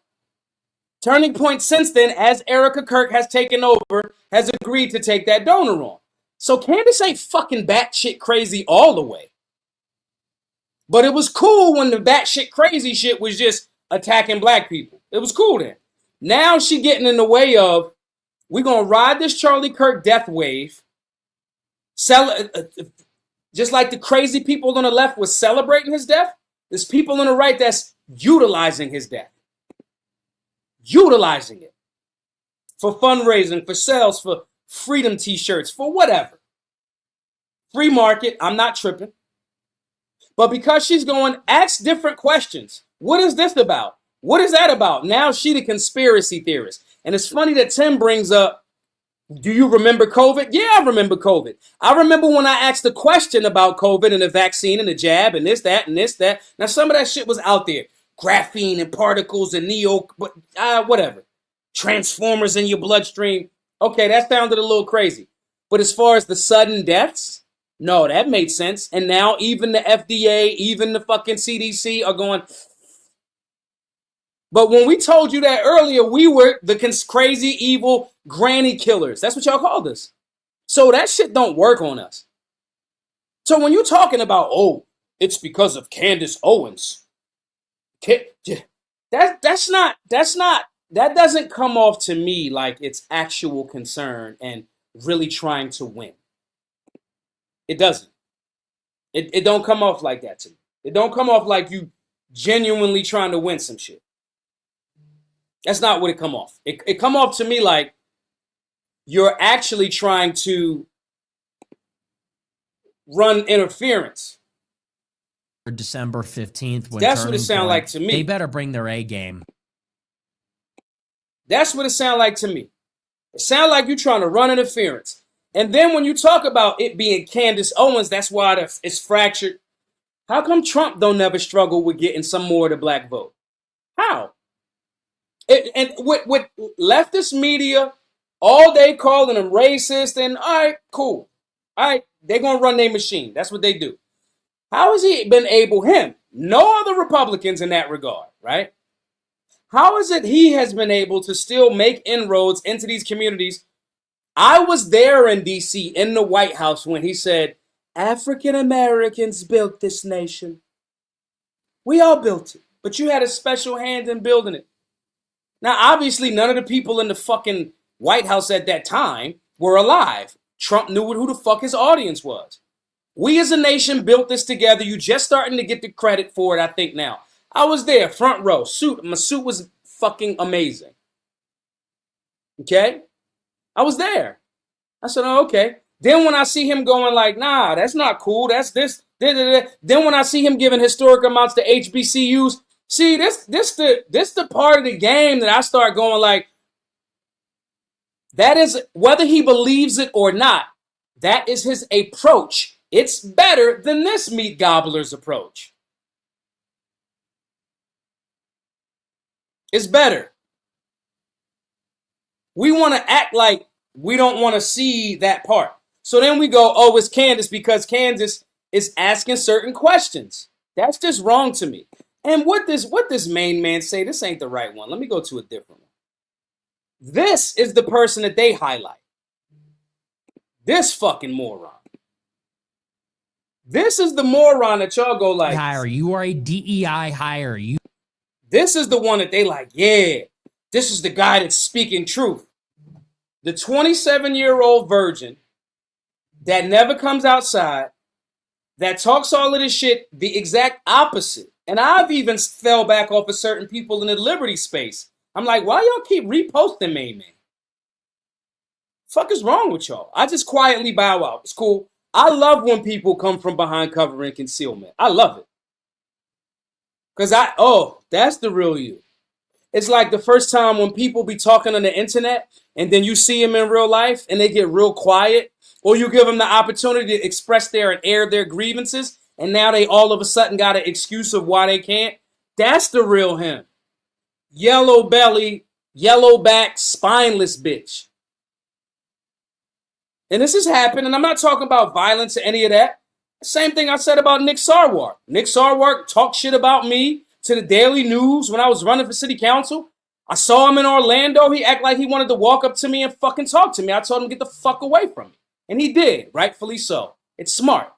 Turning Point since then, as Erica Kirk has taken over, has agreed to take that donor on. So Candace ain't fucking batshit crazy all the way. But it was cool when the batshit crazy shit was just attacking black people. It was cool then. Now she getting in the way of, we're going to ride this Charlie Kirk death wave. Just like the crazy people on the left was celebrating his death, there's people on the right that's utilizing his death. Utilizing it. For fundraising, for sales, for freedom t-shirts, for whatever. Free market, I'm not tripping. But because she's going, ask different questions. What is this about? What is that about? Now she the conspiracy theorist. And it's funny that Tim brings up, do you remember COVID? Yeah, I remember COVID. I remember when I asked the question about COVID and the vaccine and the jab and this, that, and this, that. Now, some of that shit was out there. Graphene and particles and whatever. Transformers in your bloodstream. Okay, that sounded a little crazy. But as far as the sudden deaths, no, that made sense. And now even the FDA, even the fucking CDC are going. But when we told you that earlier, we were the crazy, evil granny killers. That's what y'all called us. So that shit don't work on us. So when you're talking about, oh, it's because of Candace Owens. That doesn't come off to me like it's actual concern and really trying to win. It doesn't. It don't come off like that to me. It don't come off like you genuinely trying to win some shit. That's not what it come off. It come off to me like you're actually trying to run interference. December 15th. That's what it sounds like to me. They better bring their A game. That's what it sounds like to me. It sounds like you're trying to run interference. And then when you talk about it being Candace Owens, that's why it's fractured. How come Trump don't never struggle with getting some more of the black vote? How? And with leftist media, all day calling them racist, and all right, cool. All right, they're going to run their machine. That's what they do. How has he been able, no other Republicans in that regard, right? How is it he has been able to still make inroads into these communities? I was there in D.C. in the White House when he said, African Americans built this nation. We all built it, but you had a special hand in building it. Now, obviously, none of the people in the fucking White House at that time were alive. Trump knew who the fuck his audience was. We as a nation built this together. You just starting to get the credit for it, I think, now. I was there, front row, suit. My suit was fucking amazing. Okay? I was there. I said, oh, okay. Then when I see him going like, nah, that's not cool. That's this. Then when I see him giving historic amounts to HBCUs, see, this the part of the game that I start going like, that is, whether he believes it or not, that is his approach. It's better than this meat gobbler's approach. It's better. We want to act like we don't want to see that part. So then we go, oh, it's Candace because Candace is asking certain questions. That's just wrong to me. And what this main man say, this ain't the right one. Let me go to a different one. This is the person that they highlight. This fucking moron. This is the moron that y'all go like. Hire. You are a DEI hire. This is the one that they like, yeah, this is the guy that's speaking truth. The 27-year-old virgin that never comes outside, that talks all of this shit, the exact opposite. And I've even fell back off of certain people in the liberty space. I'm like, why y'all keep reposting me, man? Fuck is wrong with y'all? I just quietly bow out. It's cool. I love when people come from behind cover and concealment. I love it. Because that's the real you. It's like the first time when people be talking on the internet and then you see them in real life and they get real quiet, or you give them the opportunity to express their and air their grievances, and now they all of a sudden got an excuse of why they can't. That's the real him. Yellow belly, yellow back, spineless bitch. And this has happened, and I'm not talking about violence or any of that. Same thing I said about Nick Sarwark. Nick Sarwark talked shit about me to the Daily News when I was running for city council. I saw him in Orlando. He acted like he wanted to walk up to me and fucking talk to me. I told him, get the fuck away from me. And he did, rightfully so. It's smart.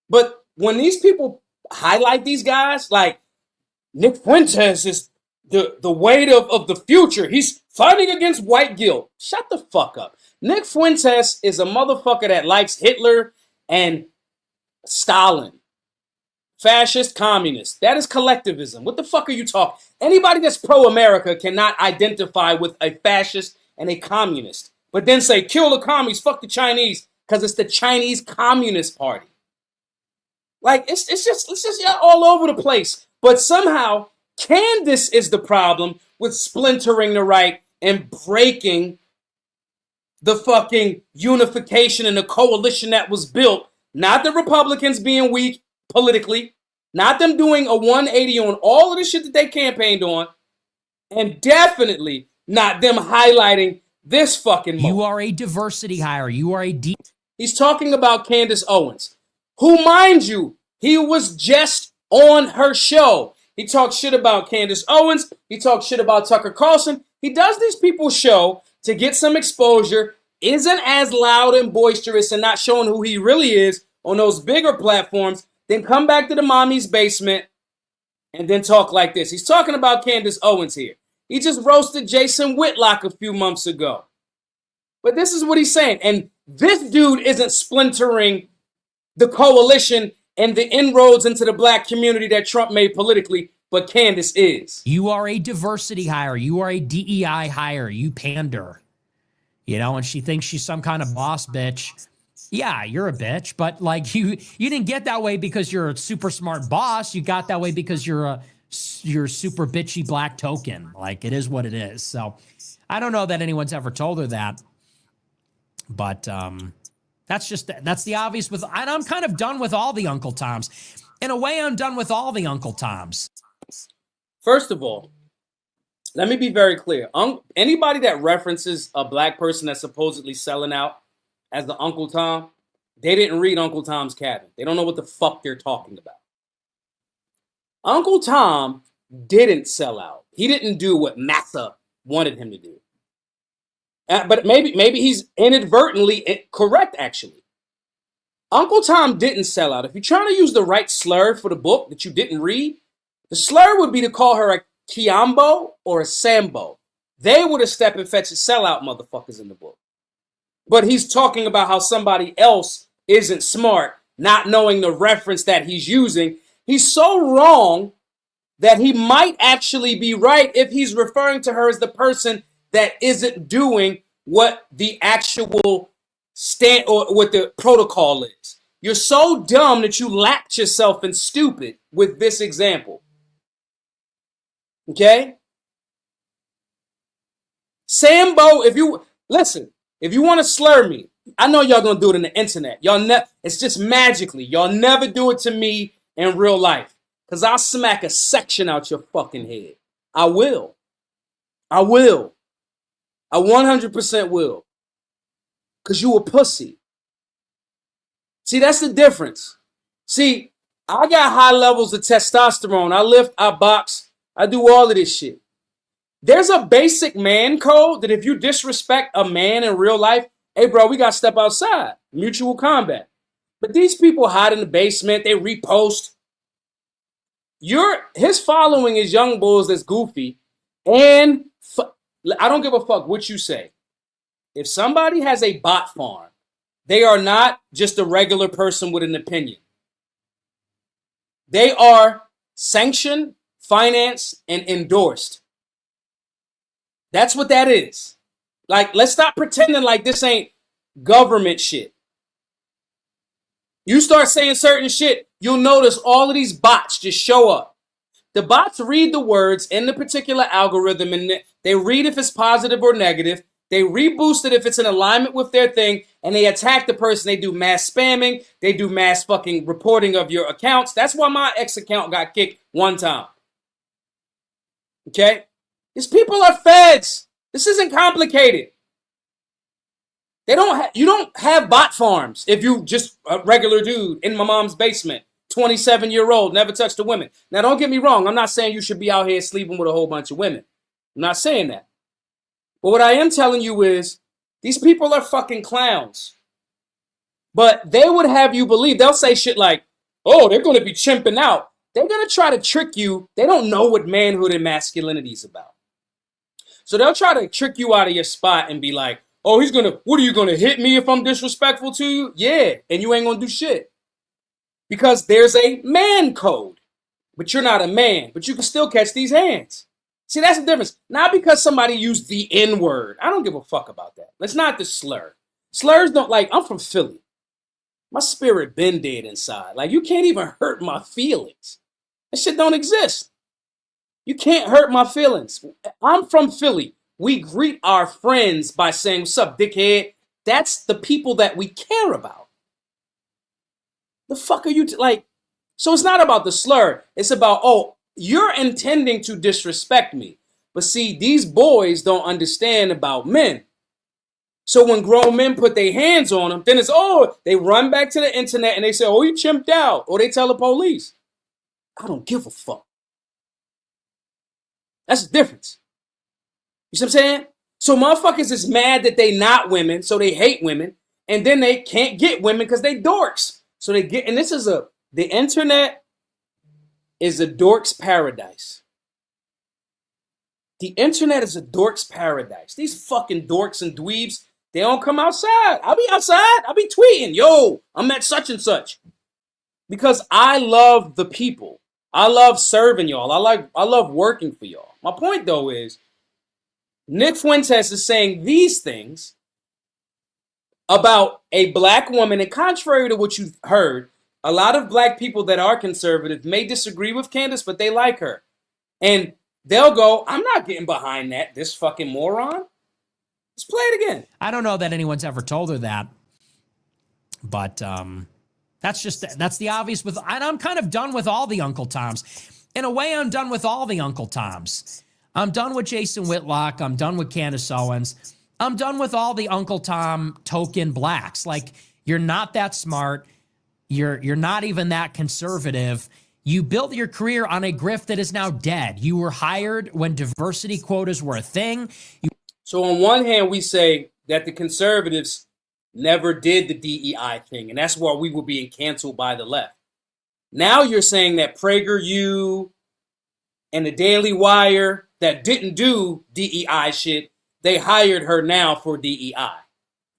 But when these people highlight these guys, like Nick Fuentes is the weight of the future. He's fighting against white guilt. Shut the fuck up. Nick Fuentes is a motherfucker that likes Hitler and Stalin. Fascist, communist. That is collectivism. What the fuck are you talking? Anybody that's pro-America cannot identify with a fascist and a communist. But then say, kill the commies, fuck the Chinese, because it's the Chinese Communist Party. Like, it's just all over the place. But somehow, Candace is the problem with splintering the right and breaking the fucking unification and the coalition that was built. Not the Republicans being weak politically, not them doing a 180 on all of the shit that they campaigned on, and definitely not them highlighting this fucking moment. You are a diversity hire. You are a He's talking about Candace Owens, who, mind you, he was just on her show. He talks shit about Candace Owens. He talks shit about Tucker Carlson. He does these people's show to get some exposure, isn't as loud and boisterous and not showing who he really is on those bigger platforms, then come back to the mommy's basement and then talk like this. He's talking about Candace Owens here. He just roasted Jason Whitlock a few months ago. But this is what he's saying. And this dude isn't splintering the coalition and the inroads into the black community that Trump made politically, but Candace is. You are a diversity hire. You are a DEI hire. You pander. You know, and she thinks she's some kind of boss bitch. Yeah, you're a bitch, but like you didn't get that way because you're a super smart boss. You got that way because you're super bitchy black token. Like, it is what it is. So I don't know that anyone's ever told her that, but that's the obvious. And I'm kind of done with all the Uncle Toms. In a way, I'm done with all the Uncle Toms. First of all, let me be very clear. Anybody that references a black person that's supposedly selling out as the Uncle Tom, they didn't read Uncle Tom's Cabin. They don't know what the fuck they're talking about. Uncle Tom didn't sell out. He didn't do what Massa wanted him to do. But maybe he's inadvertently correct, actually. Uncle Tom didn't sell out. If you're trying to use the right slur for the book that you didn't read, the slur would be to call her a Kiambo or a Sambo. They would have stepped and fetched sellout motherfuckers in the book. But he's talking about how somebody else isn't smart, not knowing the reference that he's using. He's so wrong that he might actually be right if he's referring to her as the person that isn't doing what the actual stand or what the protocol is. You're so dumb that you lapped yourself and stupid with this example. Okay? Sambo, if you want to slur me, I know y'all gonna do it on the internet. It's just magically. Y'all never do it to me in real life. Because I'll smack a section out your fucking head. I will. I 100% will. Because you a pussy. See, that's the difference. See, I got high levels of testosterone. I lift, I box, I do all of this shit. There's a basic man code that if you disrespect a man in real life, hey, bro, we got to step outside. Mutual combat. But these people hide in the basement. They repost. His following is young bulls that's goofy. And I don't give a fuck what you say. If somebody has a bot farm, they are not just a regular person with an opinion. They are sanctioned, financed, and endorsed. That's what that is. Like, let's stop pretending like this ain't government shit. You start saying certain shit, you'll notice all of these bots just show up. The bots read the words in the particular algorithm and they read if it's positive or negative. They reboost it if it's in alignment with their thing, and they attack the person. They do mass spamming. They do mass fucking reporting of your accounts. That's why my ex account got kicked one time. Okay? These people are feds. This isn't complicated. You don't have bot farms if you just a regular dude in my mom's basement, 27-year-old, never touched a woman. Now, don't get me wrong. I'm not saying you should be out here sleeping with a whole bunch of women. I'm not saying that. But what I am telling you is these people are fucking clowns. But they would have you believe, they'll say shit like, oh, they're going to be chimping out. They're going to try to trick you. They don't know what manhood and masculinity is about. So they'll try to trick you out of your spot and be like, oh, what are you going to hit me if I'm disrespectful to you? Yeah, and you ain't going to do shit. Because there's a man code. But you're not a man. But you can still catch these hands. See, that's the difference. Not because somebody used the N-word. I don't give a fuck about that. That's not the slur. Slurs don't, like, I'm from Philly. My spirit been dead inside. Like, you can't even hurt my feelings. That shit don't exist. You can't hurt my feelings. I'm from Philly. We greet our friends by saying, what's up, dickhead? That's the people that we care about. The fuck are you, like, so it's not about the slur. It's about, oh, you're intending to disrespect me. But see, these boys don't understand about men. So when grown men put their hands on them, then it's, oh, they run back to the internet and they say, oh, he chimped out. Or they tell the police. I don't give a fuck. That's the difference. You see what I'm saying? So motherfuckers is mad that they not women, so they hate women. And then they can't get women because they dorks. So they get, and this is the internet is a dork's paradise. The internet is a dork's paradise. These fucking dorks and dweebs, they don't come outside. I'll be outside. I'll be tweeting, yo, I'm at such and such. Because I love the people. I love serving y'all. I love working for y'all. My point, though, is Nick Fuentes is saying these things about a black woman, and contrary to what you've heard, a lot of black people that are conservative may disagree with Candace, but they like her. And they'll go, I'm not getting behind that, this fucking moron. Let's play it again. I don't know that anyone's ever told her that. But that's the obvious. And I'm kind of done with all the Uncle Toms. In a way, I'm done with all the Uncle Toms. I'm done with Jason Whitlock. I'm done with Candace Owens. I'm done with all the Uncle Tom token blacks. Like, you're not that smart. You're not even that conservative. You built your career on a grift that is now dead. You were hired when diversity quotas were a thing. So on one hand, we say that the conservatives never did the DEI thing, and that's why we were being canceled by the left. Now you're saying that PragerU and the Daily Wire that didn't do DEI shit, they hired her now for DEI.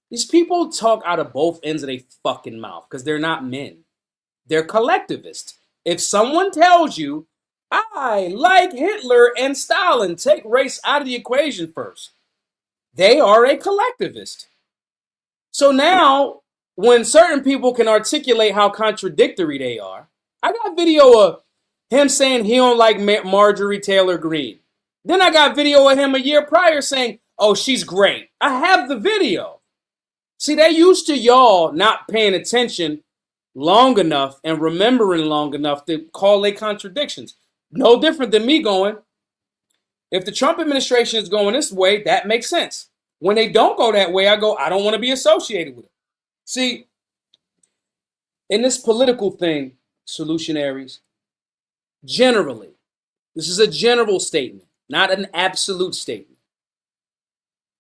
These people talk out of both ends of their fucking mouth because they're not men. They're collectivists. If someone tells you, I like Hitler and Stalin, take race out of the equation first, they are a collectivist. So now, when certain people can articulate how contradictory they are, I got video of him saying he don't like Marjorie Taylor Greene. Then I got video of him a year prior saying, oh, she's great. I have the video. See, they used to y'all not paying attention long enough and remembering long enough to call their contradictions. No different than me going, if the Trump administration is going this way, that makes sense. When they don't go that way, I go, I don't want to be associated with it. See, in this political thing, solutionaries, generally, this is a general statement, not an absolute statement.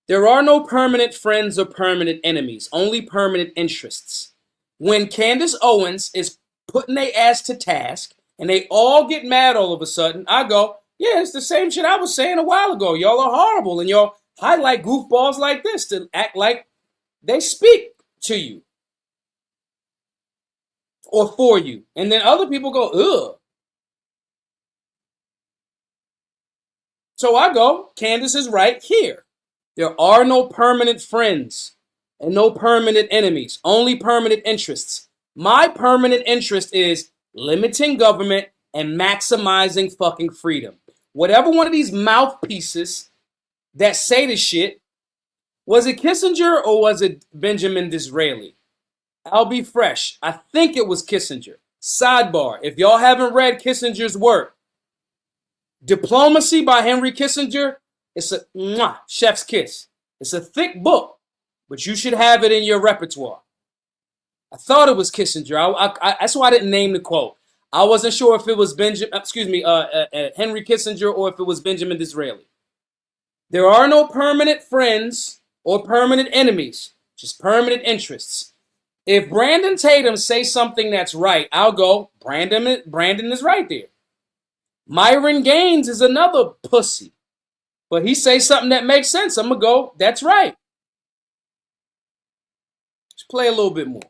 There are no permanent friends or permanent enemies, only permanent interests. When Candace Owens is putting their ass to task and they all get mad all of a sudden, I go, yeah, it's the same shit I was saying a while ago. Y'all are horrible and y'all highlight goofballs like this to act like they speak to you or for you. And then other people go, ugh, So I go, Candace is right here. There are no permanent friends and no permanent enemies, only permanent interests. My permanent interest is limiting government and maximizing fucking freedom. Whatever one of these mouthpieces that say this shit, was it Kissinger or was it Benjamin Disraeli? I'll be fresh. I think it was Kissinger. Sidebar, if y'all haven't read Kissinger's work, Diplomacy by Henry Kissinger, it's a chef's kiss. It's a thick book, but you should have it in your repertoire. I thought it was Kissinger. That's why I didn't name the quote. I wasn't sure if it was Henry Kissinger or if it was Benjamin Disraeli. There are no permanent friends or permanent enemies, just permanent interests. If Brandon Tatum says something that's right, I'll go, Brandon is right there. Myron Gaines is another pussy, but he says something that makes sense. I'm going to go, that's right. Let's play a little bit more.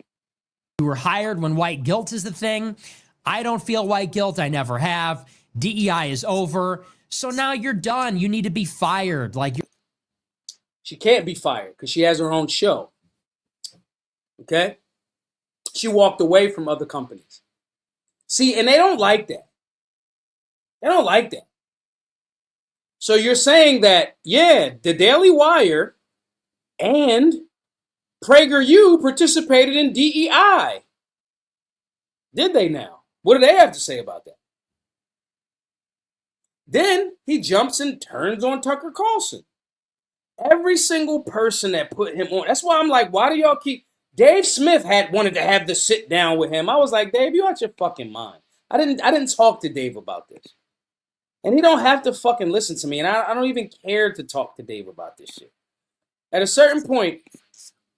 You were hired when white guilt is the thing. I don't feel white guilt. I never have. DEI is over. So now you're done. You need to be fired. She can't be fired because she has her own show. Okay? She walked away from other companies. See, and they don't like that. They don't like that. So you're saying that, yeah, the Daily Wire and PragerU participated in DEI. Did they now? What do they have to say about that? Then he jumps and turns on Tucker Carlson. Every single person that put him on. That's why I'm like, why do y'all keep... Dave Smith wanted to have the sit down with him. I was like, Dave, you out your fucking mind. I didn't talk to Dave about this. And he don't have to fucking listen to me. And I don't even care to talk to Dave about this shit. At a certain point,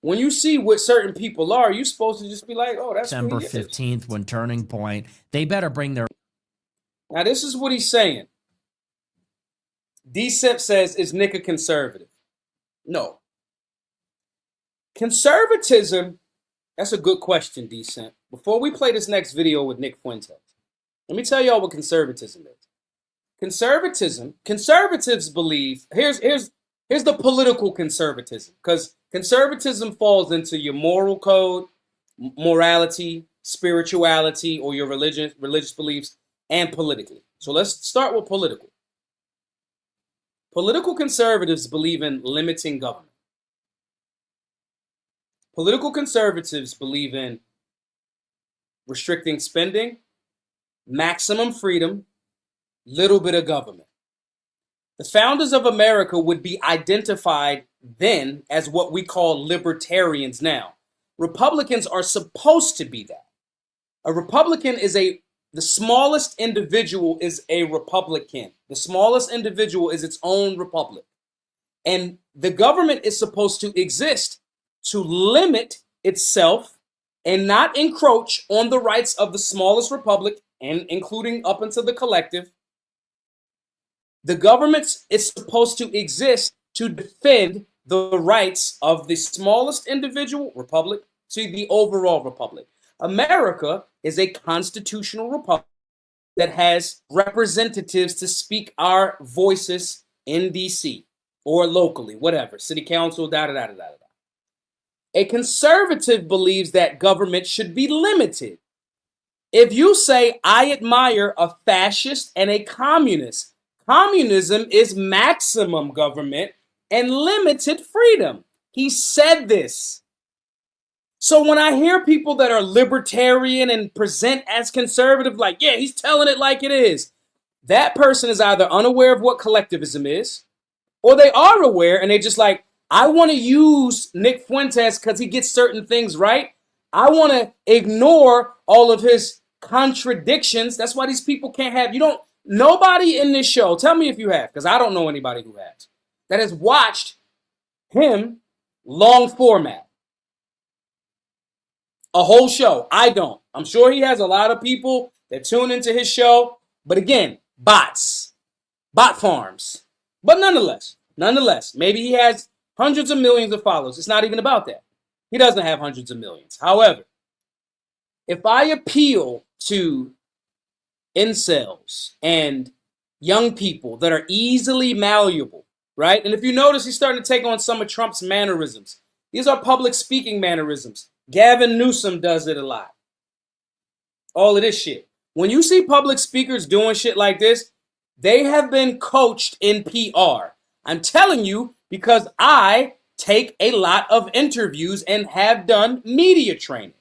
when you see what certain people are, you're supposed to just be like, oh, that's December 15th, when Turning Point, they better bring their... Now, this is what he's saying. DSEP says, is Nick a conservative? No. Conservatism, that's a good question, DSEP. Before we play this next video with Nick Fuentes, let me tell y'all what conservatism is. Conservatives believe, here's the political conservatism, because conservatism falls into your moral code, morality, spirituality, or your religious beliefs, and politically. So let's start with political. Political conservatives believe in limiting government. Political conservatives believe in restricting spending, maximum freedom, little bit of government. The founders of America would be identified then as what we call libertarians now. Republicans are supposed to be that. A Republican is the smallest individual is a Republican. The smallest individual is its own republic. And the government is supposed to exist to limit itself and not encroach on the rights of the smallest republic, and including up into the collective. The government is supposed to exist to defend the rights of the smallest individual republic to the overall republic. America is a constitutional republic that has representatives to speak our voices in DC or locally, whatever, city council, da-da-da-da-da-da. A conservative believes that government should be limited. If you say, I admire a fascist and a communist, communism is maximum government and limited freedom. He said this. So when I hear people that are libertarian and present as conservative, like, yeah, he's telling it like it is, that person is either unaware of what collectivism is, or they are aware and they just like, I want to use Nick Fuentes because he gets certain things right. I want to ignore all of his contradictions. That's why these people can't have, nobody in this show, tell me if you have, because I don't know anybody who has, that has watched him long format. A whole show. I don't. I'm sure he has a lot of people that tune into his show. But again, bots. Bot farms. But nonetheless, maybe he has hundreds of millions of followers. It's not even about that. He doesn't have hundreds of millions. However, if I appeal to incels and young people that are easily malleable, right? And if you notice, he's starting to take on some of Trump's mannerisms. These are public speaking mannerisms. Gavin Newsom does it a lot. All of this shit. When you see public speakers doing shit like this, they have been coached in PR. I'm telling you because I take a lot of interviews and have done media training.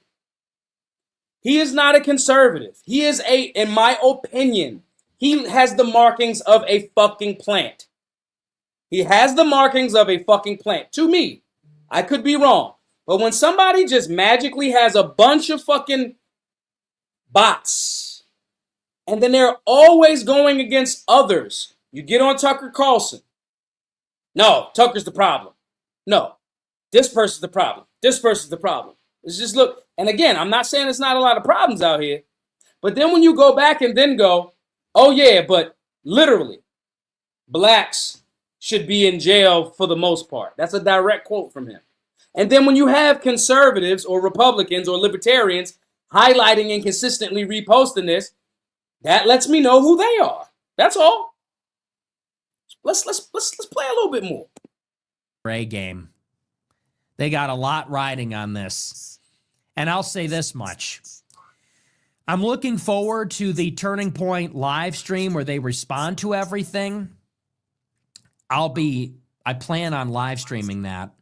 He is not a conservative. He is in my opinion, he has the markings of a fucking plant. He has the markings of a fucking plant. To me, I could be wrong. But when somebody just magically has a bunch of fucking bots, and then they're always going against others, you get on Tucker Carlson. No, Tucker's the problem. No, this person's the problem. This person's the problem. It's just look, and again, I'm not saying there's not a lot of problems out here, but then when you go back and then go, oh yeah, but literally, blacks should be in jail for the most part. That's a direct quote from him. And then when you have conservatives or Republicans or libertarians highlighting and consistently reposting this, that lets me know who they are. That's all. Let's play a little bit more. A game. They got a lot riding on this. And I'll say this much. I'm looking forward to the Turning Point live stream where they respond to everything. I plan on live streaming that.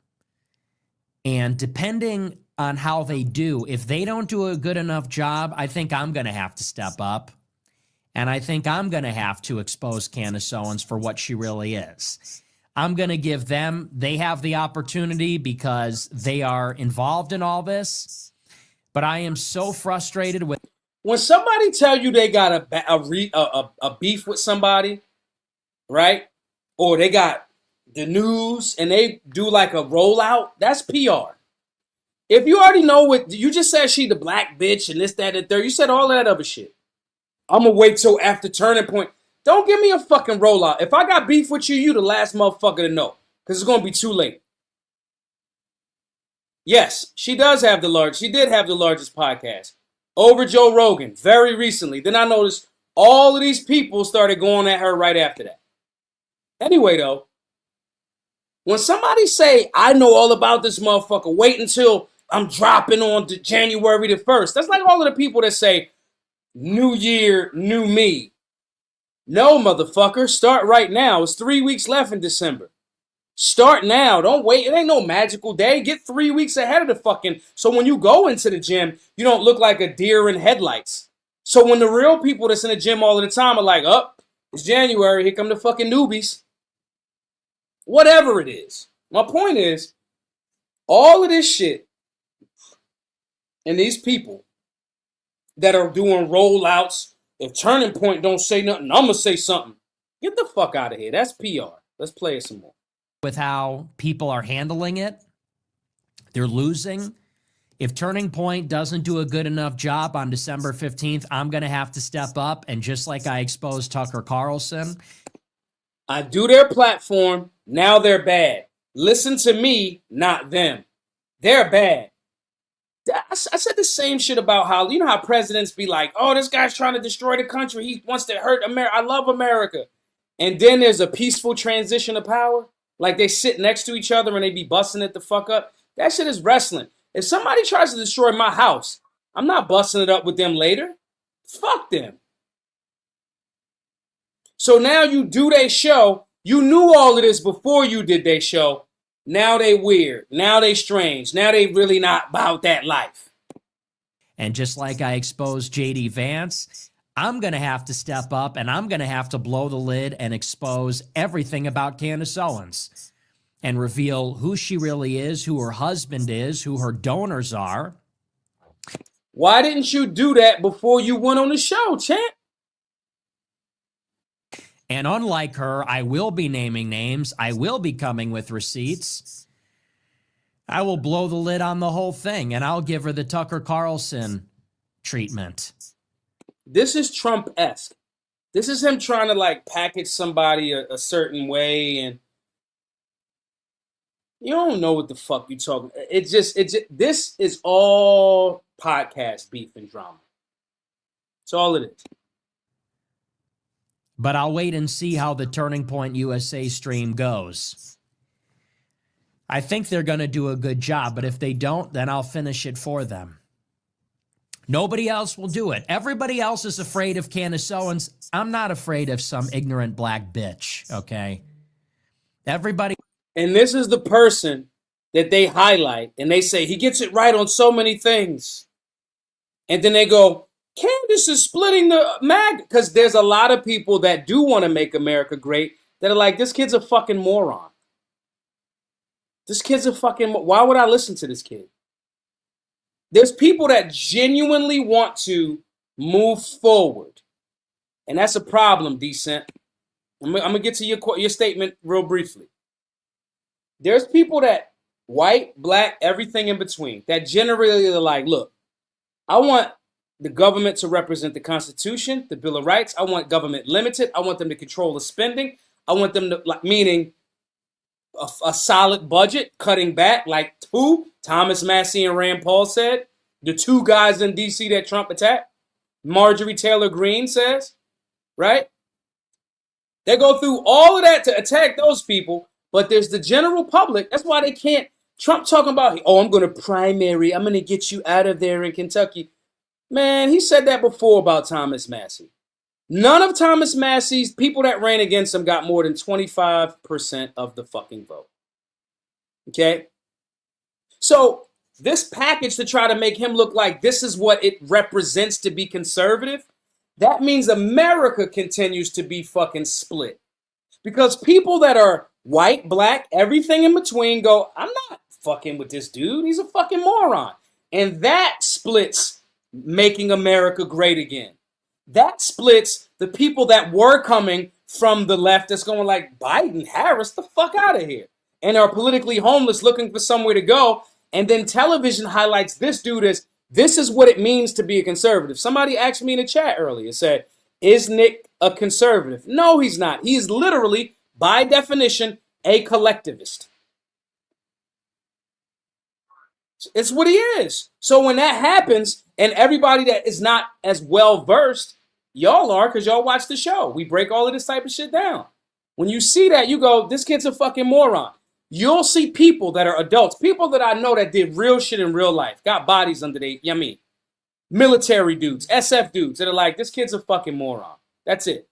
And depending on how they do, if they don't do a good enough job, I think I'm going to have to step up. And I think I'm going to have to expose Candace Owens for what she really is. I'm going to give them, they have the opportunity because they are involved in all this. But I am so frustrated with. When somebody tell you they got a beef with somebody, right? Or they got the news and they do like a rollout, that's PR. If you already know what, you just said she the black bitch and this, that, and third, you said all of that other shit. I'm going to wait till after Turning Point. Don't give me a fucking rollout. If I got beef with you, you the last motherfucker to know. Because it's going to be too late. Yes, she did have the largest podcast. Over Joe Rogan, very recently. Then I noticed all of these people started going at her right after that. Anyway, though, when somebody say, I know all about this motherfucker, wait until I'm dropping on January the 1st. That's like all of the people that say, new year, new me. No, motherfucker, start right now. It's 3 weeks left in December. Start now. Don't wait. It ain't no magical day. Get 3 weeks ahead of the fucking... So when you go into the gym, you don't look like a deer in headlights. So when the real people that's in the gym all of the time are like, oh, it's January. Here come the fucking newbies. Whatever it is. My point is, all of this shit and these people that are doing rollouts, if Turning Point don't say nothing, I'm going to say something. Get the fuck out of here. That's PR. Let's play it some more. With how people are handling it, they're losing. If Turning Point doesn't do a good enough job on December 15th, I'm going to have to step up. And just like I exposed Tucker Carlson, I do their platform. Now they're bad. Listen to me, not them. They're bad. I said the same shit about how, you know how presidents be like, oh, this guy's trying to destroy the country. He wants to hurt America. I love America. And then there's a peaceful transition of power. Like they sit next to each other and they be busting it the fuck up. That shit is wrestling. If somebody tries to destroy my house, I'm not busting it up with them later. Fuck them. So now you do their show. You knew all of this before you did their show. Now they weird. Now they strange. Now they really not about that life. And just like I exposed J.D. Vance, I'm going to have to step up and I'm going to have to blow the lid and expose everything about Candace Owens and reveal who she really is, who her husband is, who her donors are. Why didn't you do that before you went on the show, champ? And unlike her, I will be naming names. I will be coming with receipts. I will blow the lid on the whole thing, and I'll give her the Tucker Carlson treatment. This is Trump-esque. This is him trying to like package somebody a certain way, and you don't know what the fuck you talking. It's just this is all podcast beef and drama. That's all it is. but I'll wait and see how the Turning Point USA stream goes. I think they're going to do a good job, but if they don't, then I'll finish it for them. Nobody else will do it. Everybody else is afraid of Candace Owens. I'm not afraid of some ignorant black bitch, okay? Everybody. And this is the person that they highlight, and they say, he gets it right on so many things. And then they go, Candace is splitting the MAGA. Because there's a lot of people that do want to make America great that are like, this kid's a fucking moron. This kid's a fucking, why would I listen to this kid? There's people that genuinely want to move forward. And that's a problem, Decent. I'm going to get to your statement real briefly. There's people that, white, black, everything in between, that generally are like, look, I want the government to represent the Constitution, the Bill of Rights. I want government limited. I want them to control the spending. I want them to, like, meaning a solid budget, cutting back, like who? Thomas Massey and Rand Paul said. The two guys in D.C. that Trump attacked. Marjorie Taylor Greene says, right? They go through all of that to attack those people, but there's the general public. That's why they can't. Trump talking about, oh, I'm going to primary. I'm going to get you out of there in Kentucky. Man, he said that before about Thomas Massey. None of Thomas Massey's people that ran against him got more than 25% of the fucking vote. Okay? So this package to try to make him look like this is what it represents to be conservative, that means America continues to be fucking split. Because people that are white, black, everything in between go, I'm not fucking with this dude. He's a fucking moron. And that splits making America great again. That splits the people that were coming from the left that's going like, Biden, Harris, the fuck out of here. And are politically homeless looking for somewhere to go. And then television highlights this dude as, this is what it means to be a conservative. Somebody asked me in the chat earlier, said, is Nick a conservative? No, he's not. He is literally, by definition, a collectivist. It's what he is. So when that happens, and everybody that is not as well versed, y'all are, because y'all watch the show. We break all of this type of shit down. When you see that, you go, this kid's a fucking moron. You'll see people that are adults, people that I know that did real shit in real life, got bodies under their, military dudes, SF dudes that are like, this kid's a fucking moron. That's it.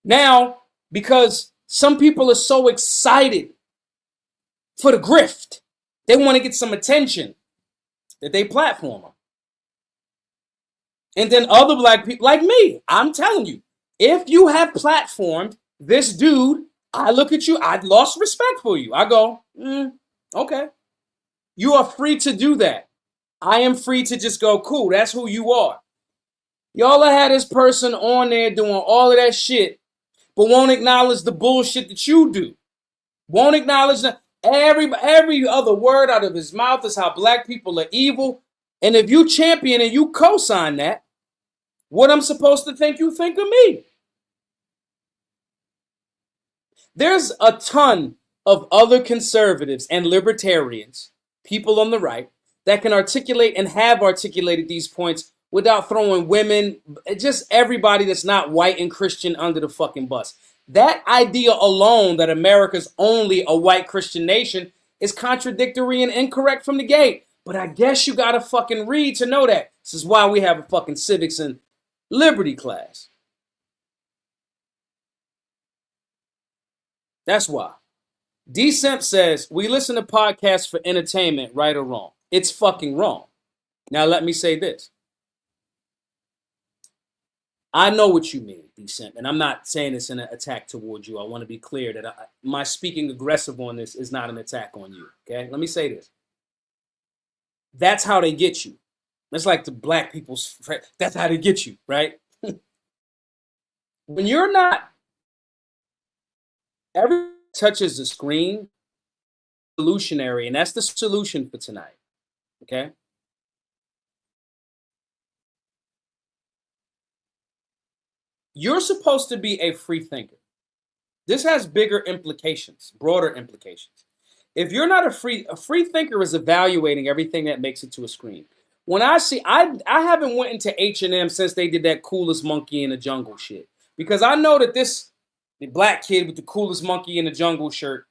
Now, because some people are so excited for the grift, they want to get some attention that they platform them. And then other black people like me, I'm telling you, if you have platformed this dude, I look at you, I lost respect for you. I go, okay. You are free to do that. I am free to just go, cool, that's who you are. Y'all have had this person on there doing all of that shit, but won't acknowledge the bullshit that you do. Won't acknowledge that every other word out of his mouth is how black people are evil. And if you champion and you co-sign that, what I'm supposed to think you think of me? There's a ton of other conservatives and libertarians, people on the right, that can articulate and have articulated these points without throwing women, just everybody that's not white and Christian under the fucking bus. That idea alone that America's only a white Christian nation is contradictory and incorrect from the gate. But I guess you gotta fucking read to know that. This is why we have a fucking civics and liberty class. That's why. D-Simp says, we listen to podcasts for entertainment, right or wrong. It's fucking wrong. Now let me say this. I know what you mean, D-Simp, and I'm not saying this in an attack towards you. I want to be clear that my speaking aggressive on this is not an attack on you, okay? Let me say this. That's how they get you. That's like the black people's, that's how they get you, right? When you're not, everyone touches the screen, solutionary, and that's the solution for tonight, okay? You're supposed to be a free thinker. This has bigger implications, broader implications. If you're not a free thinker is evaluating everything that makes it to a screen. When I haven't went into H&M since they did that coolest monkey in the jungle shit. Because I know that the black kid with the coolest monkey in the jungle shirt,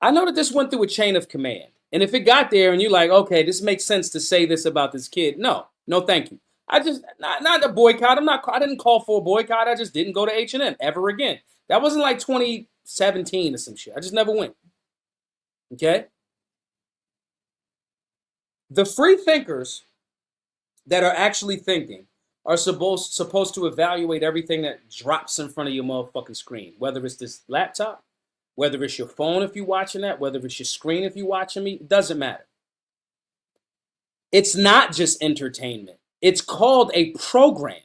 I know that this went through a chain of command. And if it got there and you're like, okay, this makes sense to say this about this kid. No, thank you. I just, not a boycott. I didn't call for a boycott. I just didn't go to H&M ever again. That wasn't like 2017 or some shit. I just never went. Okay? The free thinkers that are actually thinking are supposed to evaluate everything that drops in front of your motherfucking screen, whether it's this laptop, whether it's your phone if you're watching that, whether it's your screen if you're watching me, it doesn't matter. It's not just entertainment. It's called a program.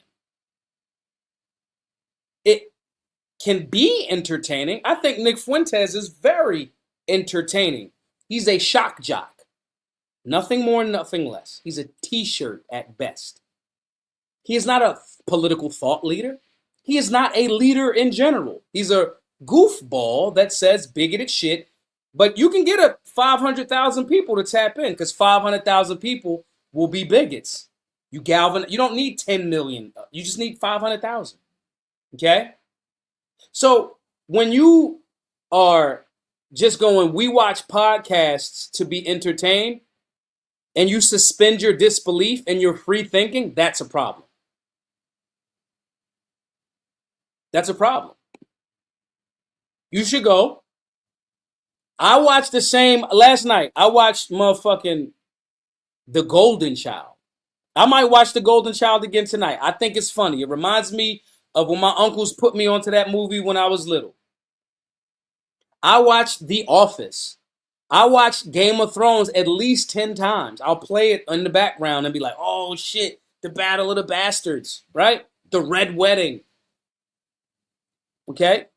It can be entertaining. I think Nick Fuentes is very entertaining. He's a shock jock. Nothing more, nothing less. He's a t-shirt at best. He is not a political thought leader. He is not a leader in general. He's a goofball that says bigoted shit, but you can get 500,000 people to tap in because 500,000 people will be bigots. You don't need 10 million. You just need 500,000. Okay? So when you are just going, we watch podcasts to be entertained, and you suspend your disbelief and your free thinking, that's a problem. That's a problem. You should go. I watched the same last night. I watched motherfucking The Golden Child. I might watch The Golden Child again tonight. I think it's funny. It reminds me of when my uncles put me onto that movie when I was little. I watched The Office. I watched Game of Thrones at least 10 times. I'll play it in the background and be like, oh shit, the Battle of the Bastards, right? The Red Wedding. Okay?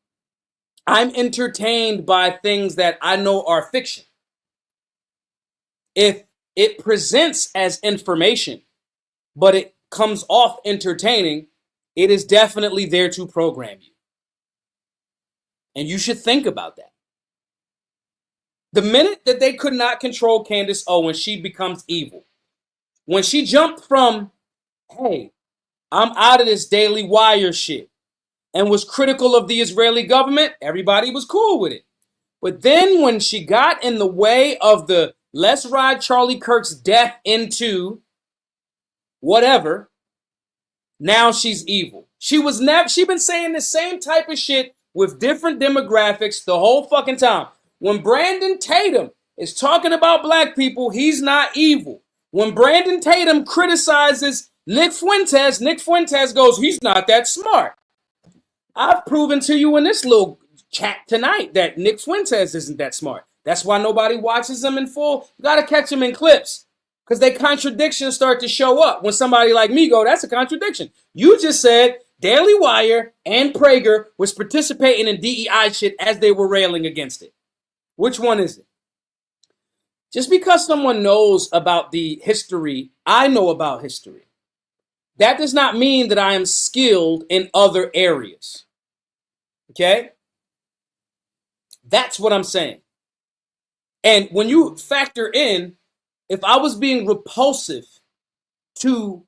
I'm entertained by things that I know are fiction. If it presents as information, but it comes off entertaining, it is definitely there to program you. And you should think about that. The minute that they could not control Candace Owens, she becomes evil. When she jumped from, hey, I'm out of this Daily Wire shit, and was critical of the Israeli government, everybody was cool with it. But then when she got in the way of the let's ride Charlie Kirk's death into whatever, now she's evil. She been saying the same type of shit with different demographics the whole fucking time. When Brandon Tatum is talking about black people, he's not evil. When Brandon Tatum criticizes Nick Fuentes goes, he's not that smart. I've proven to you in this little chat tonight that Nick Fuentes isn't that smart. That's why nobody watches him in full. You got to catch him in clips because they contradictions start to show up. When somebody like me go, that's a contradiction. You just said Daily Wire and Prager was participating in DEI shit as they were railing against it. Which one is it? Just because someone knows about the history, I know about history, that does not mean that I am skilled in other areas. Okay? That's what I'm saying. And when you factor in, if I was being repulsive to,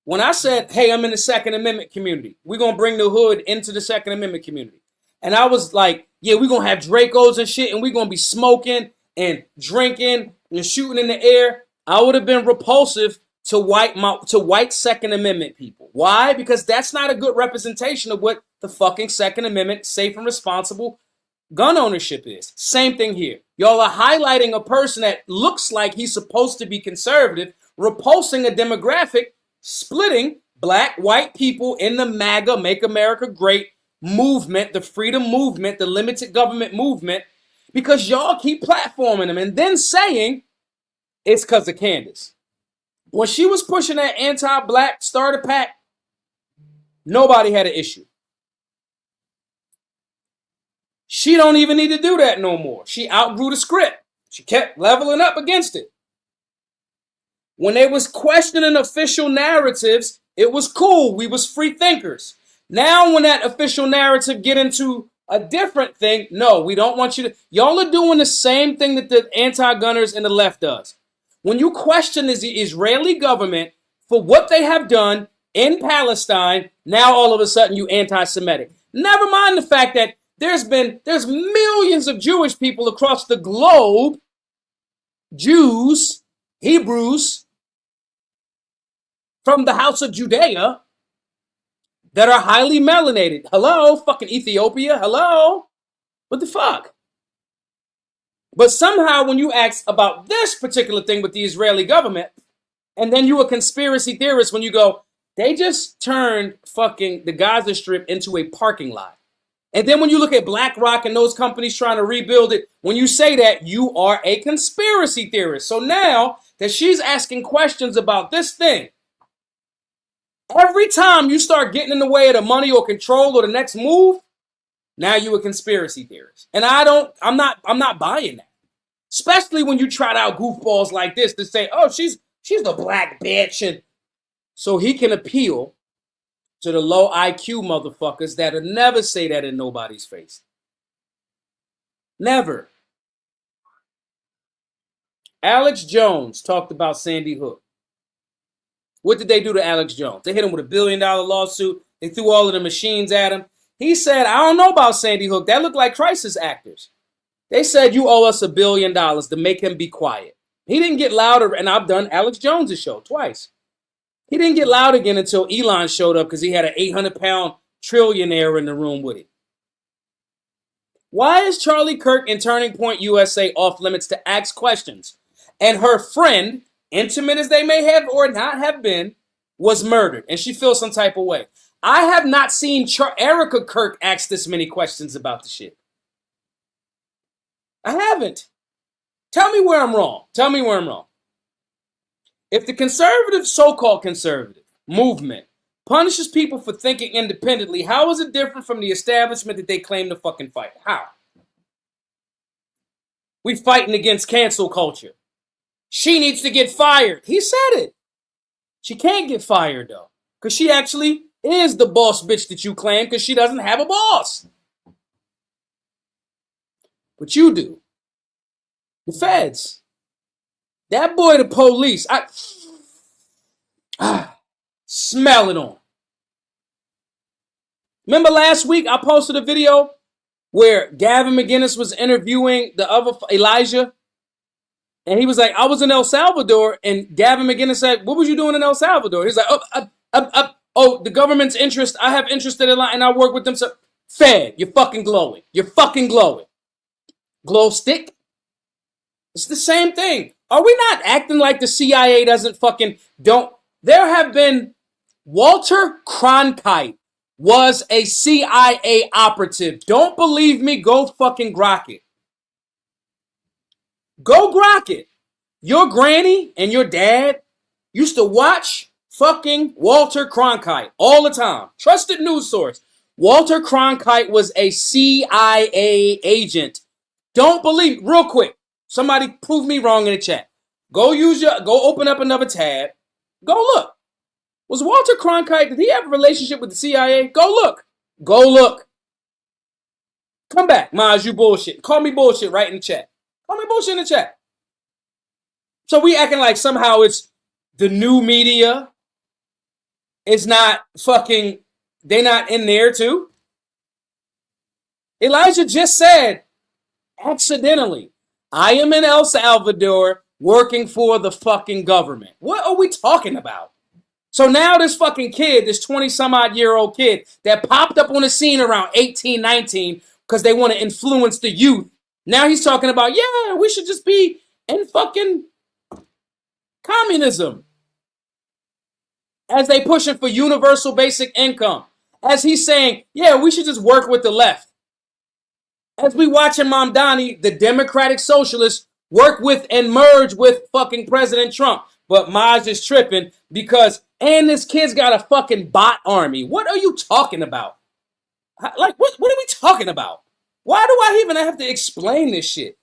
when I said, hey, I'm in the Second Amendment community, we're going to bring the hood into the Second Amendment community. And I was like, yeah, we're going to have Dracos and shit, and we're going to be smoking and drinking and shooting in the air. I would have been repulsive to white Second Amendment people. Why? Because that's not a good representation of what the fucking Second Amendment, safe and responsible gun ownership is. Same thing here. Y'all are highlighting a person that looks like he's supposed to be conservative, repulsing a demographic, splitting black, white people in the MAGA, Make America Great movement, the freedom movement, the limited government movement, because y'all keep platforming them and then saying it's because of Candace. When she was pushing that anti-black starter pack, nobody had an issue. She don't even need to do that no more. She outgrew the script. She kept leveling up against it. When they was questioning official narratives, it was cool. We was free thinkers. Now when that official narrative get into a different thing, no, we don't want you to. Y'all are doing the same thing that the anti-gunners and the left does. When you question the Israeli government for what they have done in Palestine. Now all of a sudden you anti-Semitic. Never mind the fact that there's millions of Jewish people across the globe, Jews, Hebrews, from the house of Judea that are highly melanated. Hello, fucking Ethiopia. Hello. What the fuck? But somehow when you ask about this particular thing with the Israeli government, and then you a conspiracy theorist when you go, they just turned fucking the Gaza Strip into a parking lot. And then when you look at BlackRock and those companies trying to rebuild it, when you say that, you are a conspiracy theorist. So now that she's asking questions about this thing, every time you start getting in the way of the money or control or the next move, now you a conspiracy theorist. And I'm not buying that. Especially when you trot out goofballs like this to say, oh, she's the black bitch. And so he can appeal to the low IQ motherfuckers that'll never say that in nobody's face. Never. Alex Jones talked about Sandy Hook. What did they do to Alex Jones? They hit him with $1 billion lawsuit. They threw all of the machines at him. He said, I don't know about Sandy Hook. That looked like crisis actors. They said, you owe us $1 billion to make him be quiet. He didn't get louder, and I've done Alex Jones' show twice. He didn't get loud again until Elon showed up because he had an 800-pound trillionaire in the room with him. Why is Charlie Kirk and Turning Point USA off limits to ask questions? And her friend, intimate as they may have or not have been, was murdered, and she feels some type of way. I have not seen Erica Kirk ask this many questions about the shit. I haven't. Tell me where I'm wrong. Tell me where I'm wrong. If the conservative, so-called conservative movement punishes people for thinking independently, how is it different from the establishment that they claim to fucking fight? How? We fighting against cancel culture. She needs to get fired. He said it. She can't get fired, though, because she actually is the boss bitch that you claim because she doesn't have a boss. But you do. The feds. That boy, the police, smell it on. Remember last week I posted a video where Gavin McInnes was interviewing the other Elijah? And he was like, I was in El Salvador. And Gavin McInnes said, what was you doing in El Salvador? He's like, the government's interest. I have interest in it and I work with them. So, Fed, you're fucking glowing. You're fucking glowing. Glow stick? It's the same thing. Are we not acting like the CIA doesn't fucking don't? There have been Walter Cronkite was a CIA operative. Don't believe me? Go fucking grok it. Go grok it. Your granny and your dad used to watch fucking Walter Cronkite all the time. Trusted news source. Walter Cronkite was a CIA agent. Don't believe, real quick. Somebody prove me wrong in the chat. Go open up another tab. Go look. Was Walter Cronkite, did he have a relationship with the CIA? Go look. Go look. Come back, Maj, you bullshit. Call me bullshit right in the chat. Call me bullshit in the chat. So we acting like somehow it's the new media. It's not fucking, they not in there too. Elijah just said, accidentally, I am in El Salvador working for the fucking government. What are we talking about? So now this fucking kid, this 20-some-odd-year-old kid that popped up on the scene around 18, 19 because they want to influence the youth. Now he's talking about, yeah, we should just be in fucking communism. As they pushing for universal basic income. As he's saying, yeah, we should just work with the left. As we watching Mamdani, the Democratic Socialists, work with and merge with fucking President Trump. But Maj is tripping because, and this kid's got a fucking bot army. What are you talking about? Like, what are we talking about? Why do I even have to explain this shit?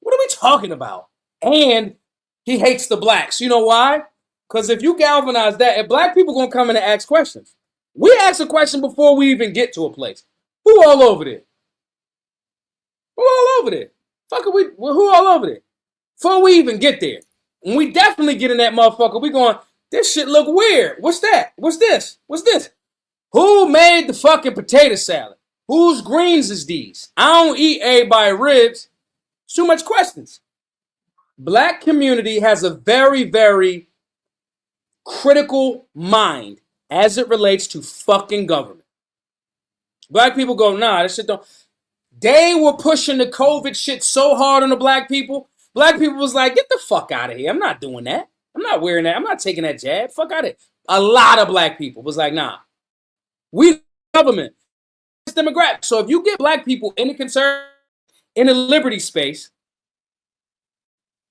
What are we talking about? And he hates the blacks. You know why? Because if you galvanize that, if black people gonna come in and ask questions, we ask a question before we even get to a place. Who all over there? Who all over there? Who all over there? Before we even get there. When we definitely get in that motherfucker, we going, This shit look weird. What's that? What's this? What's this? Who made the fucking potato salad? Whose greens is these? I don't eat everybody ribs. It's too much questions. Black community has a very, very critical mind as it relates to fucking government. Black people go, nah, this shit don't. They were pushing the COVID shit so hard on the black people. Black people was like, get the fuck out of here. I'm not doing that. I'm not wearing that. I'm not taking that jab. Fuck out of it. A lot of black people was like, nah. We government. It's demographic. So if you get black people in the conservative, in the liberty space,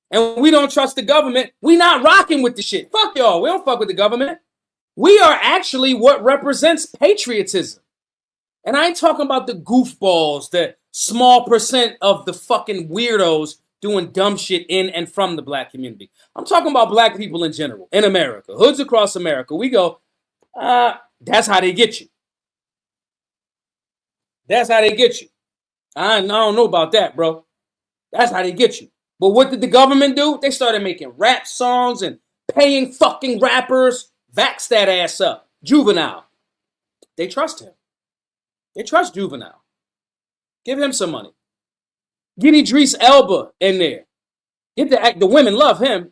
and we don't trust the government, we not rocking with the shit. Fuck y'all. We don't fuck with the government. We are actually what represents patriotism. And I ain't talking about the goofballs, the small percent of the fucking weirdos doing dumb shit in and from the black community. I'm talking about black people in general, in America, hoods across America. We go, that's how they get you. That's how they get you. I don't know about that, bro. That's how they get you. But what did the government do? They started making rap songs and paying fucking rappers. Vax that ass up. Juvenile. They trust him. They trust Juvenile. Give him some money. Get Idris Elba in there. Get the women love him.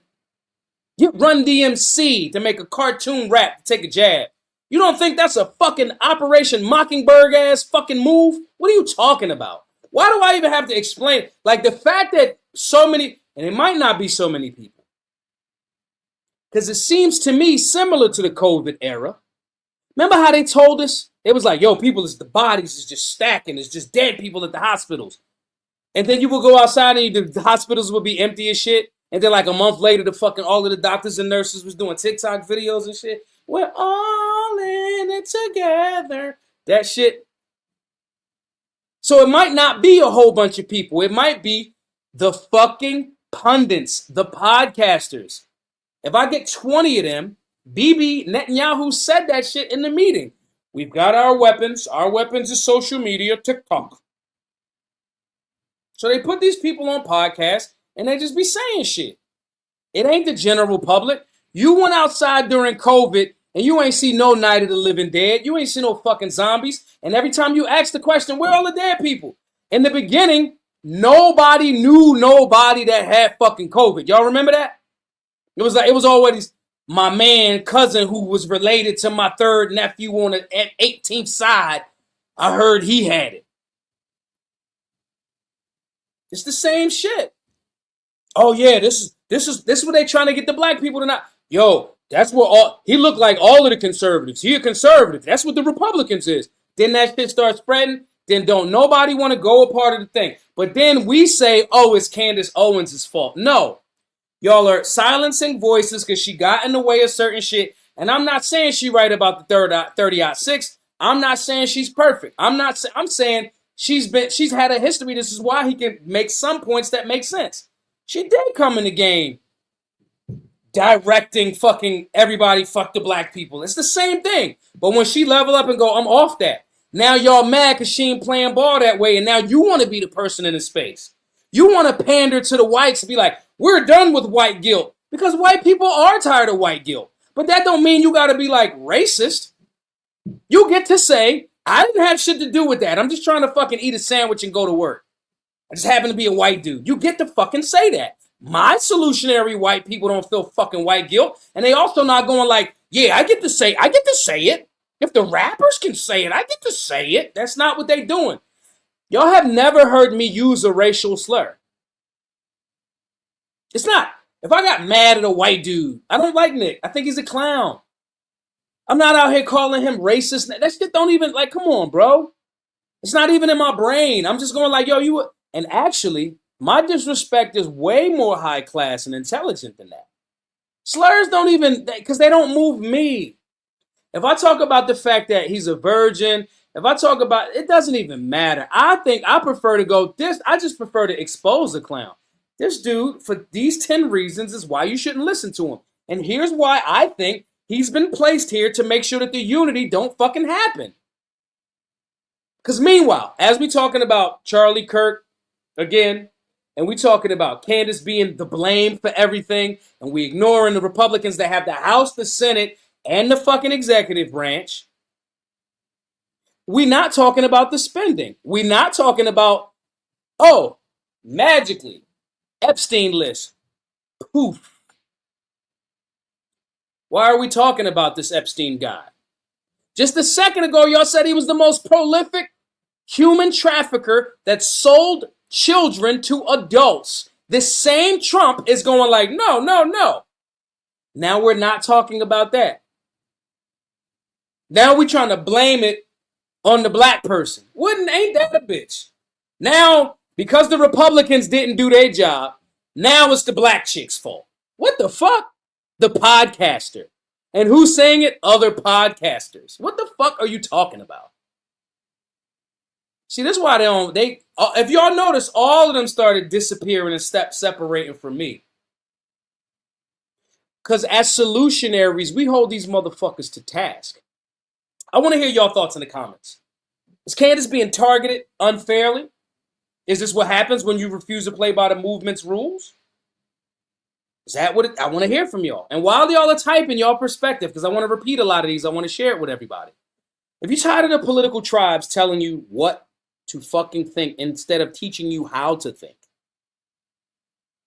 Get Run DMC to make a cartoon rap to take a jab. You don't think that's a fucking Operation Mockingbird ass fucking move? What are you talking about? Why do I even have to explain? Like the fact that so many, and it might not be so many people, because it seems to me similar to the COVID era. Remember how they told us? It was like, yo, the bodies is just stacking. It's just dead people at the hospitals. And then you would go outside and the hospitals would be empty as shit. And then like a month later, all of the doctors and nurses was doing TikTok videos and shit. We're all in it together. That shit. So it might not be a whole bunch of people. It might be the fucking pundits, the podcasters. If I get 20 of them, Bibi Netanyahu said that shit in the meeting. We've got our weapons. Our weapons is social media, TikTok. So they put these people on podcasts and they just be saying shit. It ain't the general public. You went outside during COVID and you ain't see no Night of the Living Dead. You ain't see no fucking zombies. And every time you ask the question, where are all the dead people? In the beginning, nobody knew nobody that had fucking COVID. Y'all remember that? It was always my man, cousin who was related to my third nephew on the 18th side. I heard he had it. It's the same shit. Oh yeah, this is what they trying to get the black people to not. Yo, that's what he looked like all of the conservatives. He a conservative. That's what the Republicans is. Then that shit starts spreading. Then don't nobody want to go a part of the thing. But then we say, oh, it's Candace Owens' fault. No. Y'all are silencing voices because she got in the way of certain shit. And I'm not saying she right about the 30-6. I'm not saying she's perfect. I'm saying she's had a history. This is why he can make some points that make sense. She did come in the game directing fucking everybody fuck the black people. It's the same thing. But when she level up and go, I'm off that. Now y'all mad because she ain't playing ball that way. And now you want to be the person in the space. You want to pander to the whites and be like, we're done with white guilt. Because white people are tired of white guilt. But that don't mean you got to be like racist. You get to say, I didn't have shit to do with that. I'm just trying to fucking eat a sandwich and go to work. I just happen to be a white dude. You get to fucking say that. My solutionary white people don't feel fucking white guilt. And they also not going like, yeah, I get to say it. If the rappers can say it, I get to say it. That's not what they doing. Y'all have never heard me use a racial slur. It's not. If I got mad at a white dude, I don't like Nick. I think he's a clown. I'm not out here calling him racist. That shit don't even, like, come on, bro. It's not even in my brain. I'm just going like, yo, you... And actually, my disrespect is way more high class and intelligent than that. Slurs don't even, because they don't move me. If I talk about the fact that he's a virgin, if I talk about, it doesn't even matter. I think I prefer to go this, I just prefer to expose the clown. This dude, for these 10 reasons, is why you shouldn't listen to him. And here's why I think he's been placed here to make sure that the unity don't fucking happen. Because meanwhile, as we talking about Charlie Kirk, again, and we talking about Candace being the blame for everything, and we ignoring the Republicans that have the House, the Senate, and the fucking executive branch. We not talking about the spending. We not talking about, oh, magically, Epstein list. Poof. Why are we talking about this Epstein guy? Just a second ago, y'all said he was the most prolific human trafficker that sold children to adults. This same Trump is going like, no, no, no. Now we're not talking about that. Now we're trying to blame it on the black person. Ain't that a bitch? Now, because the Republicans didn't do their job, now it's the black chick's fault. What the fuck? The podcaster. And who's saying it? Other podcasters. What the fuck are you talking about? See, that's why if y'all notice, all of them started disappearing and separating from me. Because as solutionaries, we hold these motherfuckers to task. I want to hear y'all thoughts in the comments. Is Candace being targeted unfairly? Is this what happens when you refuse to play by the movement's rules? Is that what I want to hear from y'all? And while y'all are typing y'all perspective, because I want to repeat a lot of these, I want to share it with everybody. If you're tired of the political tribes telling you what to fucking think instead of teaching you how to think,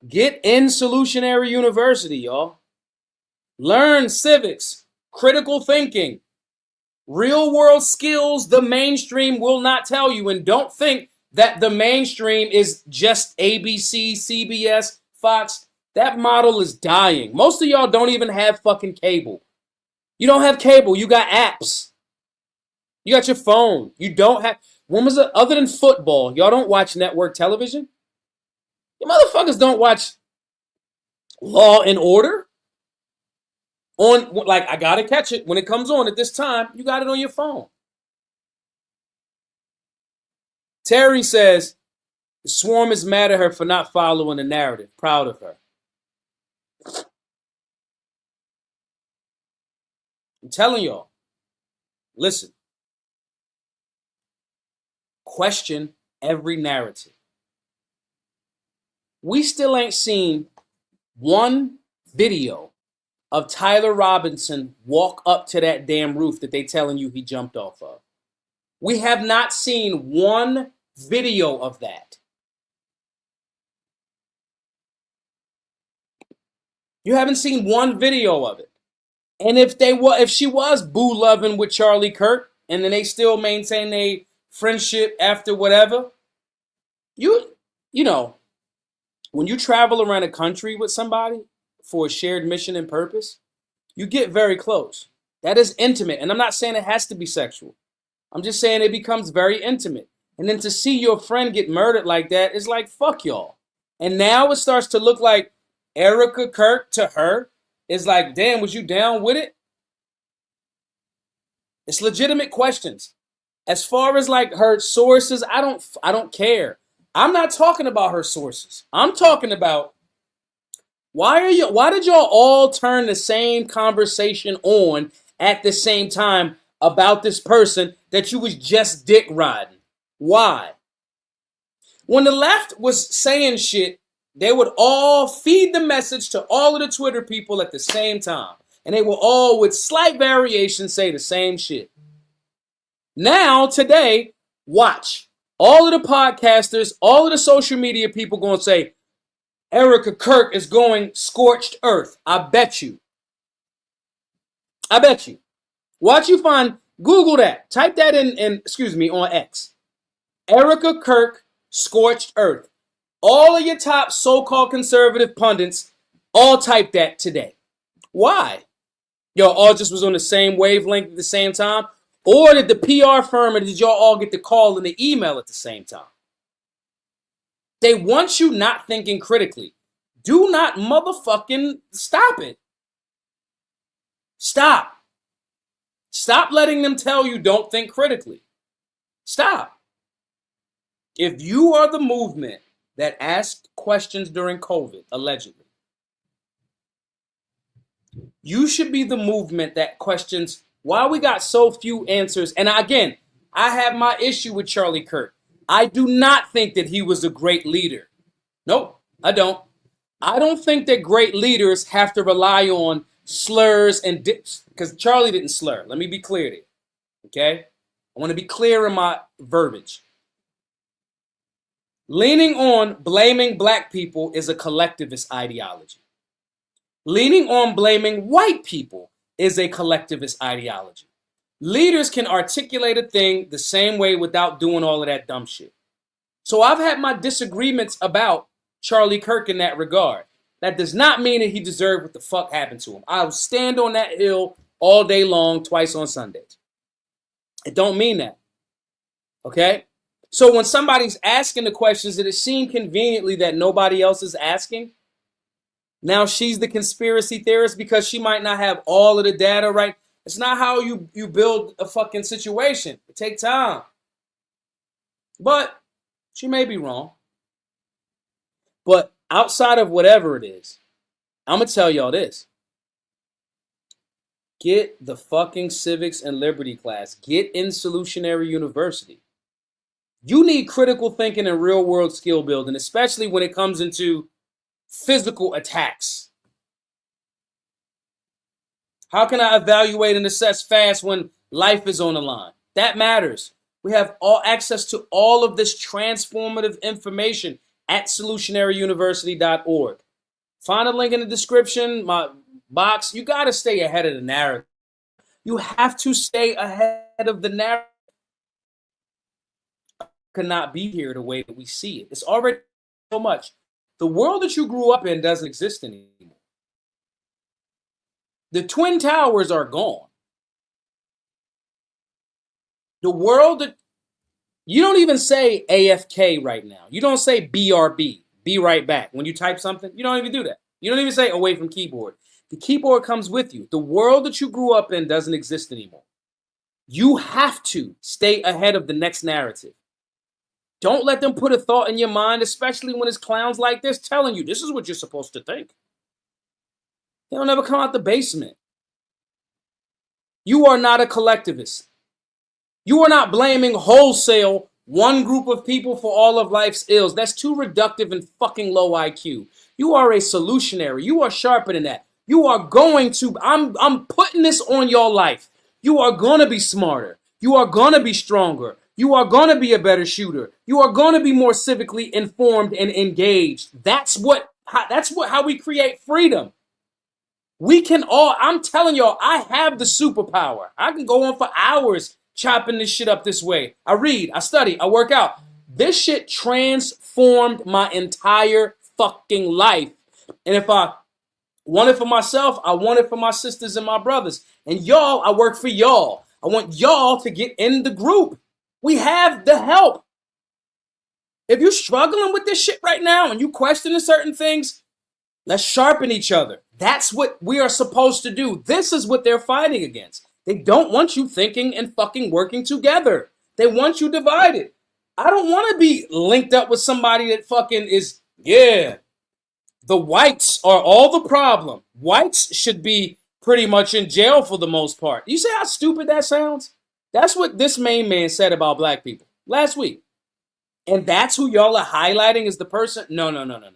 get in Solutionary University, y'all. Learn civics, critical thinking, real world skills the mainstream will not tell you. And don't think that the mainstream is just ABC, CBS, Fox. That model is dying. Most of y'all don't even have fucking cable. You don't have cable. You got apps. You got your phone. You don't have... When was it? Other than football, y'all don't watch network television? You motherfuckers don't watch Law and Order? I gotta catch it. When it comes on at this time, you got it on your phone. Terry says, the swarm is mad at her for not following the narrative. Proud of her. I'm telling y'all, listen, question every narrative. We still ain't seen one video of Tyler Robinson walk up to that damn roof that they telling you he jumped off of. We have not seen one video of that. You haven't seen one video of it. And if she was boo loving with Charlie Kirk, and then they still maintain a friendship after whatever, you know, when you travel around a country with somebody for a shared mission and purpose, you get very close. That is intimate. And I'm not saying it has to be sexual. I'm just saying it becomes very intimate. And then to see your friend get murdered like that is like, fuck y'all. And now it starts to look like Erica Kirk to her is like, damn, was you down with it? It's legitimate questions. As far as like her sources, I don't care. I'm not talking about her sources. I'm talking about why did y'all all turn the same conversation on at the same time about this person that you was just dick riding? Why? When the left was saying shit, they would all feed the message to all of the Twitter people at the same time. And they will all, with slight variation, say the same shit. Now, today, watch. All of the podcasters, all of the social media people going to say, Erica Kirk is going scorched earth. I bet you. I bet you. Watch you find, Google that. Type that in on X. Erica Kirk, scorched earth. All of your top so-called conservative pundits all typed that today. Why? Y'all all just was on the same wavelength at the same time? Or did the PR firm or did y'all all get the call and the email at the same time? They want you not thinking critically. Do not motherfucking stop it. Stop. Stop letting them tell you don't think critically. Stop. If you are the movement that asked questions during COVID, allegedly, you should be the movement that questions why we got so few answers. And again, I have my issue with Charlie Kirk. I do not think that he was a great leader. Nope, I don't. I don't think that great leaders have to rely on slurs and dips, because Charlie didn't slur. Let me be clear there, okay? I want to be clear in my verbiage. Leaning on blaming black people is a collectivist ideology. Leaning on blaming white people is a collectivist ideology. Leaders can articulate a thing the same way without doing all of that dumb shit. So I've had my disagreements about Charlie Kirk in that regard. That does not mean that he deserved what the fuck happened to him. I will stand on that hill all day long, twice on Sundays. It don't mean that. Okay? So when somebody's asking the questions that it seemed conveniently that nobody else is asking, now she's the conspiracy theorist because she might not have all of the data right. It's not how you build a fucking situation. It takes time. But she may be wrong. But outside of whatever it is, I'm going to tell y'all this. Get the fucking civics and liberty class. Get in Solutionary University. You need critical thinking and real world skill building, especially when it comes into physical attacks. How can I evaluate and assess fast when life is on the line? That matters. We have all access to all of this transformative information at solutionaryuniversity.org. Find a link in the description, my box. You got to stay ahead of the narrative. You have to stay ahead of the narrative. Cannot be here the way that we see it. It's already so much. The world that you grew up in doesn't exist anymore. The Twin Towers are gone. The world that you don't even say AFK right now. You don't say BRB, be right back. When you type something, you don't even do that. You don't even say away from keyboard. The keyboard comes with you. The world that you grew up in doesn't exist anymore. You have to stay ahead of the next narrative. Don't let them put a thought in your mind, especially when it's clowns like this telling you this is what you're supposed to think. They'll never come out the basement. You are not a collectivist. You are not blaming wholesale one group of people for all of life's ills. That's too reductive and fucking low IQ. You are a solutionary. You are sharper than that. You are going to, I'm putting this on your life. You are going to be smarter. You are going to be stronger. You are going to be a better shooter. You are going to be more civically informed and engaged. That's how we create freedom. We can all, I'm telling y'all, I have the superpower. I can go on for hours chopping this shit up this way. I read, I study, I work out. This shit transformed my entire fucking life. And if I want it for myself, I want it for my sisters and my brothers. And y'all, I work for y'all. I want y'all to get in the group. We have the help. If you're struggling with this shit right now and you questioning certain things, let's sharpen each other. That's what we are supposed to do. This is what they're fighting against. They don't want you thinking and fucking working together. They want you divided. I don't want to be linked up with somebody that fucking is, yeah, the whites are all the problem. Whites should be pretty much in jail for the most part. You see how stupid that sounds? That's what this main man said about black people last week. And that's who y'all are highlighting as the person? No.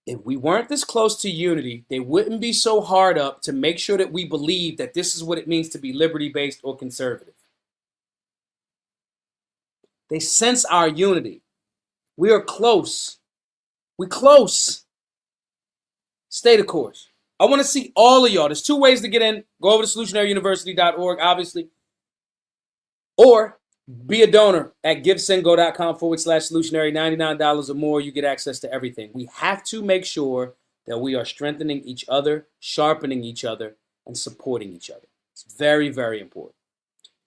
If we weren't this close to unity, they wouldn't be so hard up to make sure that we believe that this is what it means to be liberty-based or conservative. They sense our unity. We are close. We're close. Stay the course. I want to see all of y'all. There's two ways to get in. Go over to solutionaryuniversity.org, obviously. Or be a donor at givesendgo.com/solutionary. $99 or more, you get access to everything. We have to make sure that we are strengthening each other, sharpening each other, and supporting each other. It's very, very important.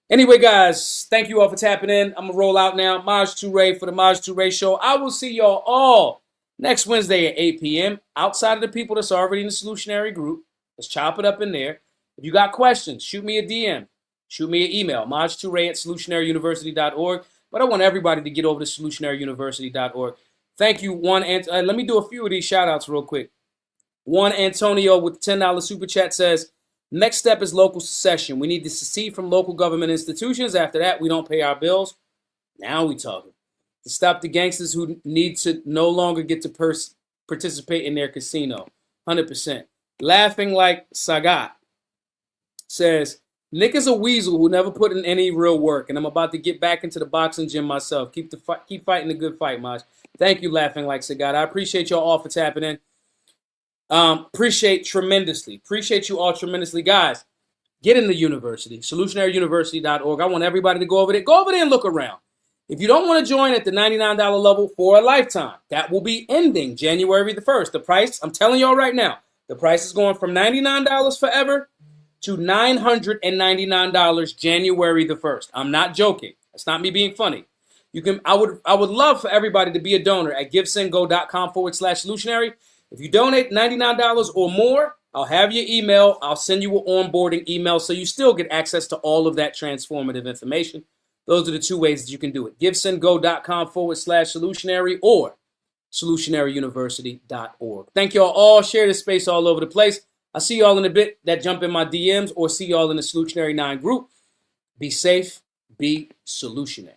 Anyway, guys, thank you all for tapping in. I'm going to roll out now. Maj Toure for the Maj Toure Show. I will see y'all all next Wednesday at 8 p.m. Outside of the people that's already in the Solutionary group, let's chop it up in there. If you got questions, shoot me a DM. Shoot me an email, majtoure@solutionaryuniversity.org. But I want everybody to get over to solutionaryuniversity.org. Thank you, let me do a few of these shout-outs real quick. One, Antonio with the $10 super chat says, next step is local secession. We need to secede from local government institutions. After that, we don't pay our bills. Now we talking. to stop the gangsters who need to no longer get to participate in their casino. 100%. Laughing Like Sagat says, Nick is a weasel who never put in any real work, and I'm about to get back into the boxing gym myself. Keep fighting the good fight, Maj. Thank you, Laughing Like Sagat. I appreciate y'all all for tapping in. Appreciate you all tremendously. Guys, get in the university, solutionaryuniversity.org. I want everybody to go over there. Go over there and look around. If you don't want to join at the $99 level for a lifetime, that will be ending January the 1st. The price, I'm telling y'all right now, the price is going from $99 forever to $999 January the 1st. I'm not joking. That's not me being funny. I would love for everybody to be a donor at givesendgo.com/solutionary. If you donate $99 or more, I'll have your email. I'll send you an onboarding email so you still get access to all of that transformative information. Those are the two ways that you can do it. givesendgo.com/solutionary or solutionaryuniversity.org. Thank y'all all. Share this space all over the place. I'll see y'all in a bit that jump in my DMs or see y'all in the Solutionary 9 group. Be safe. Be solutionary.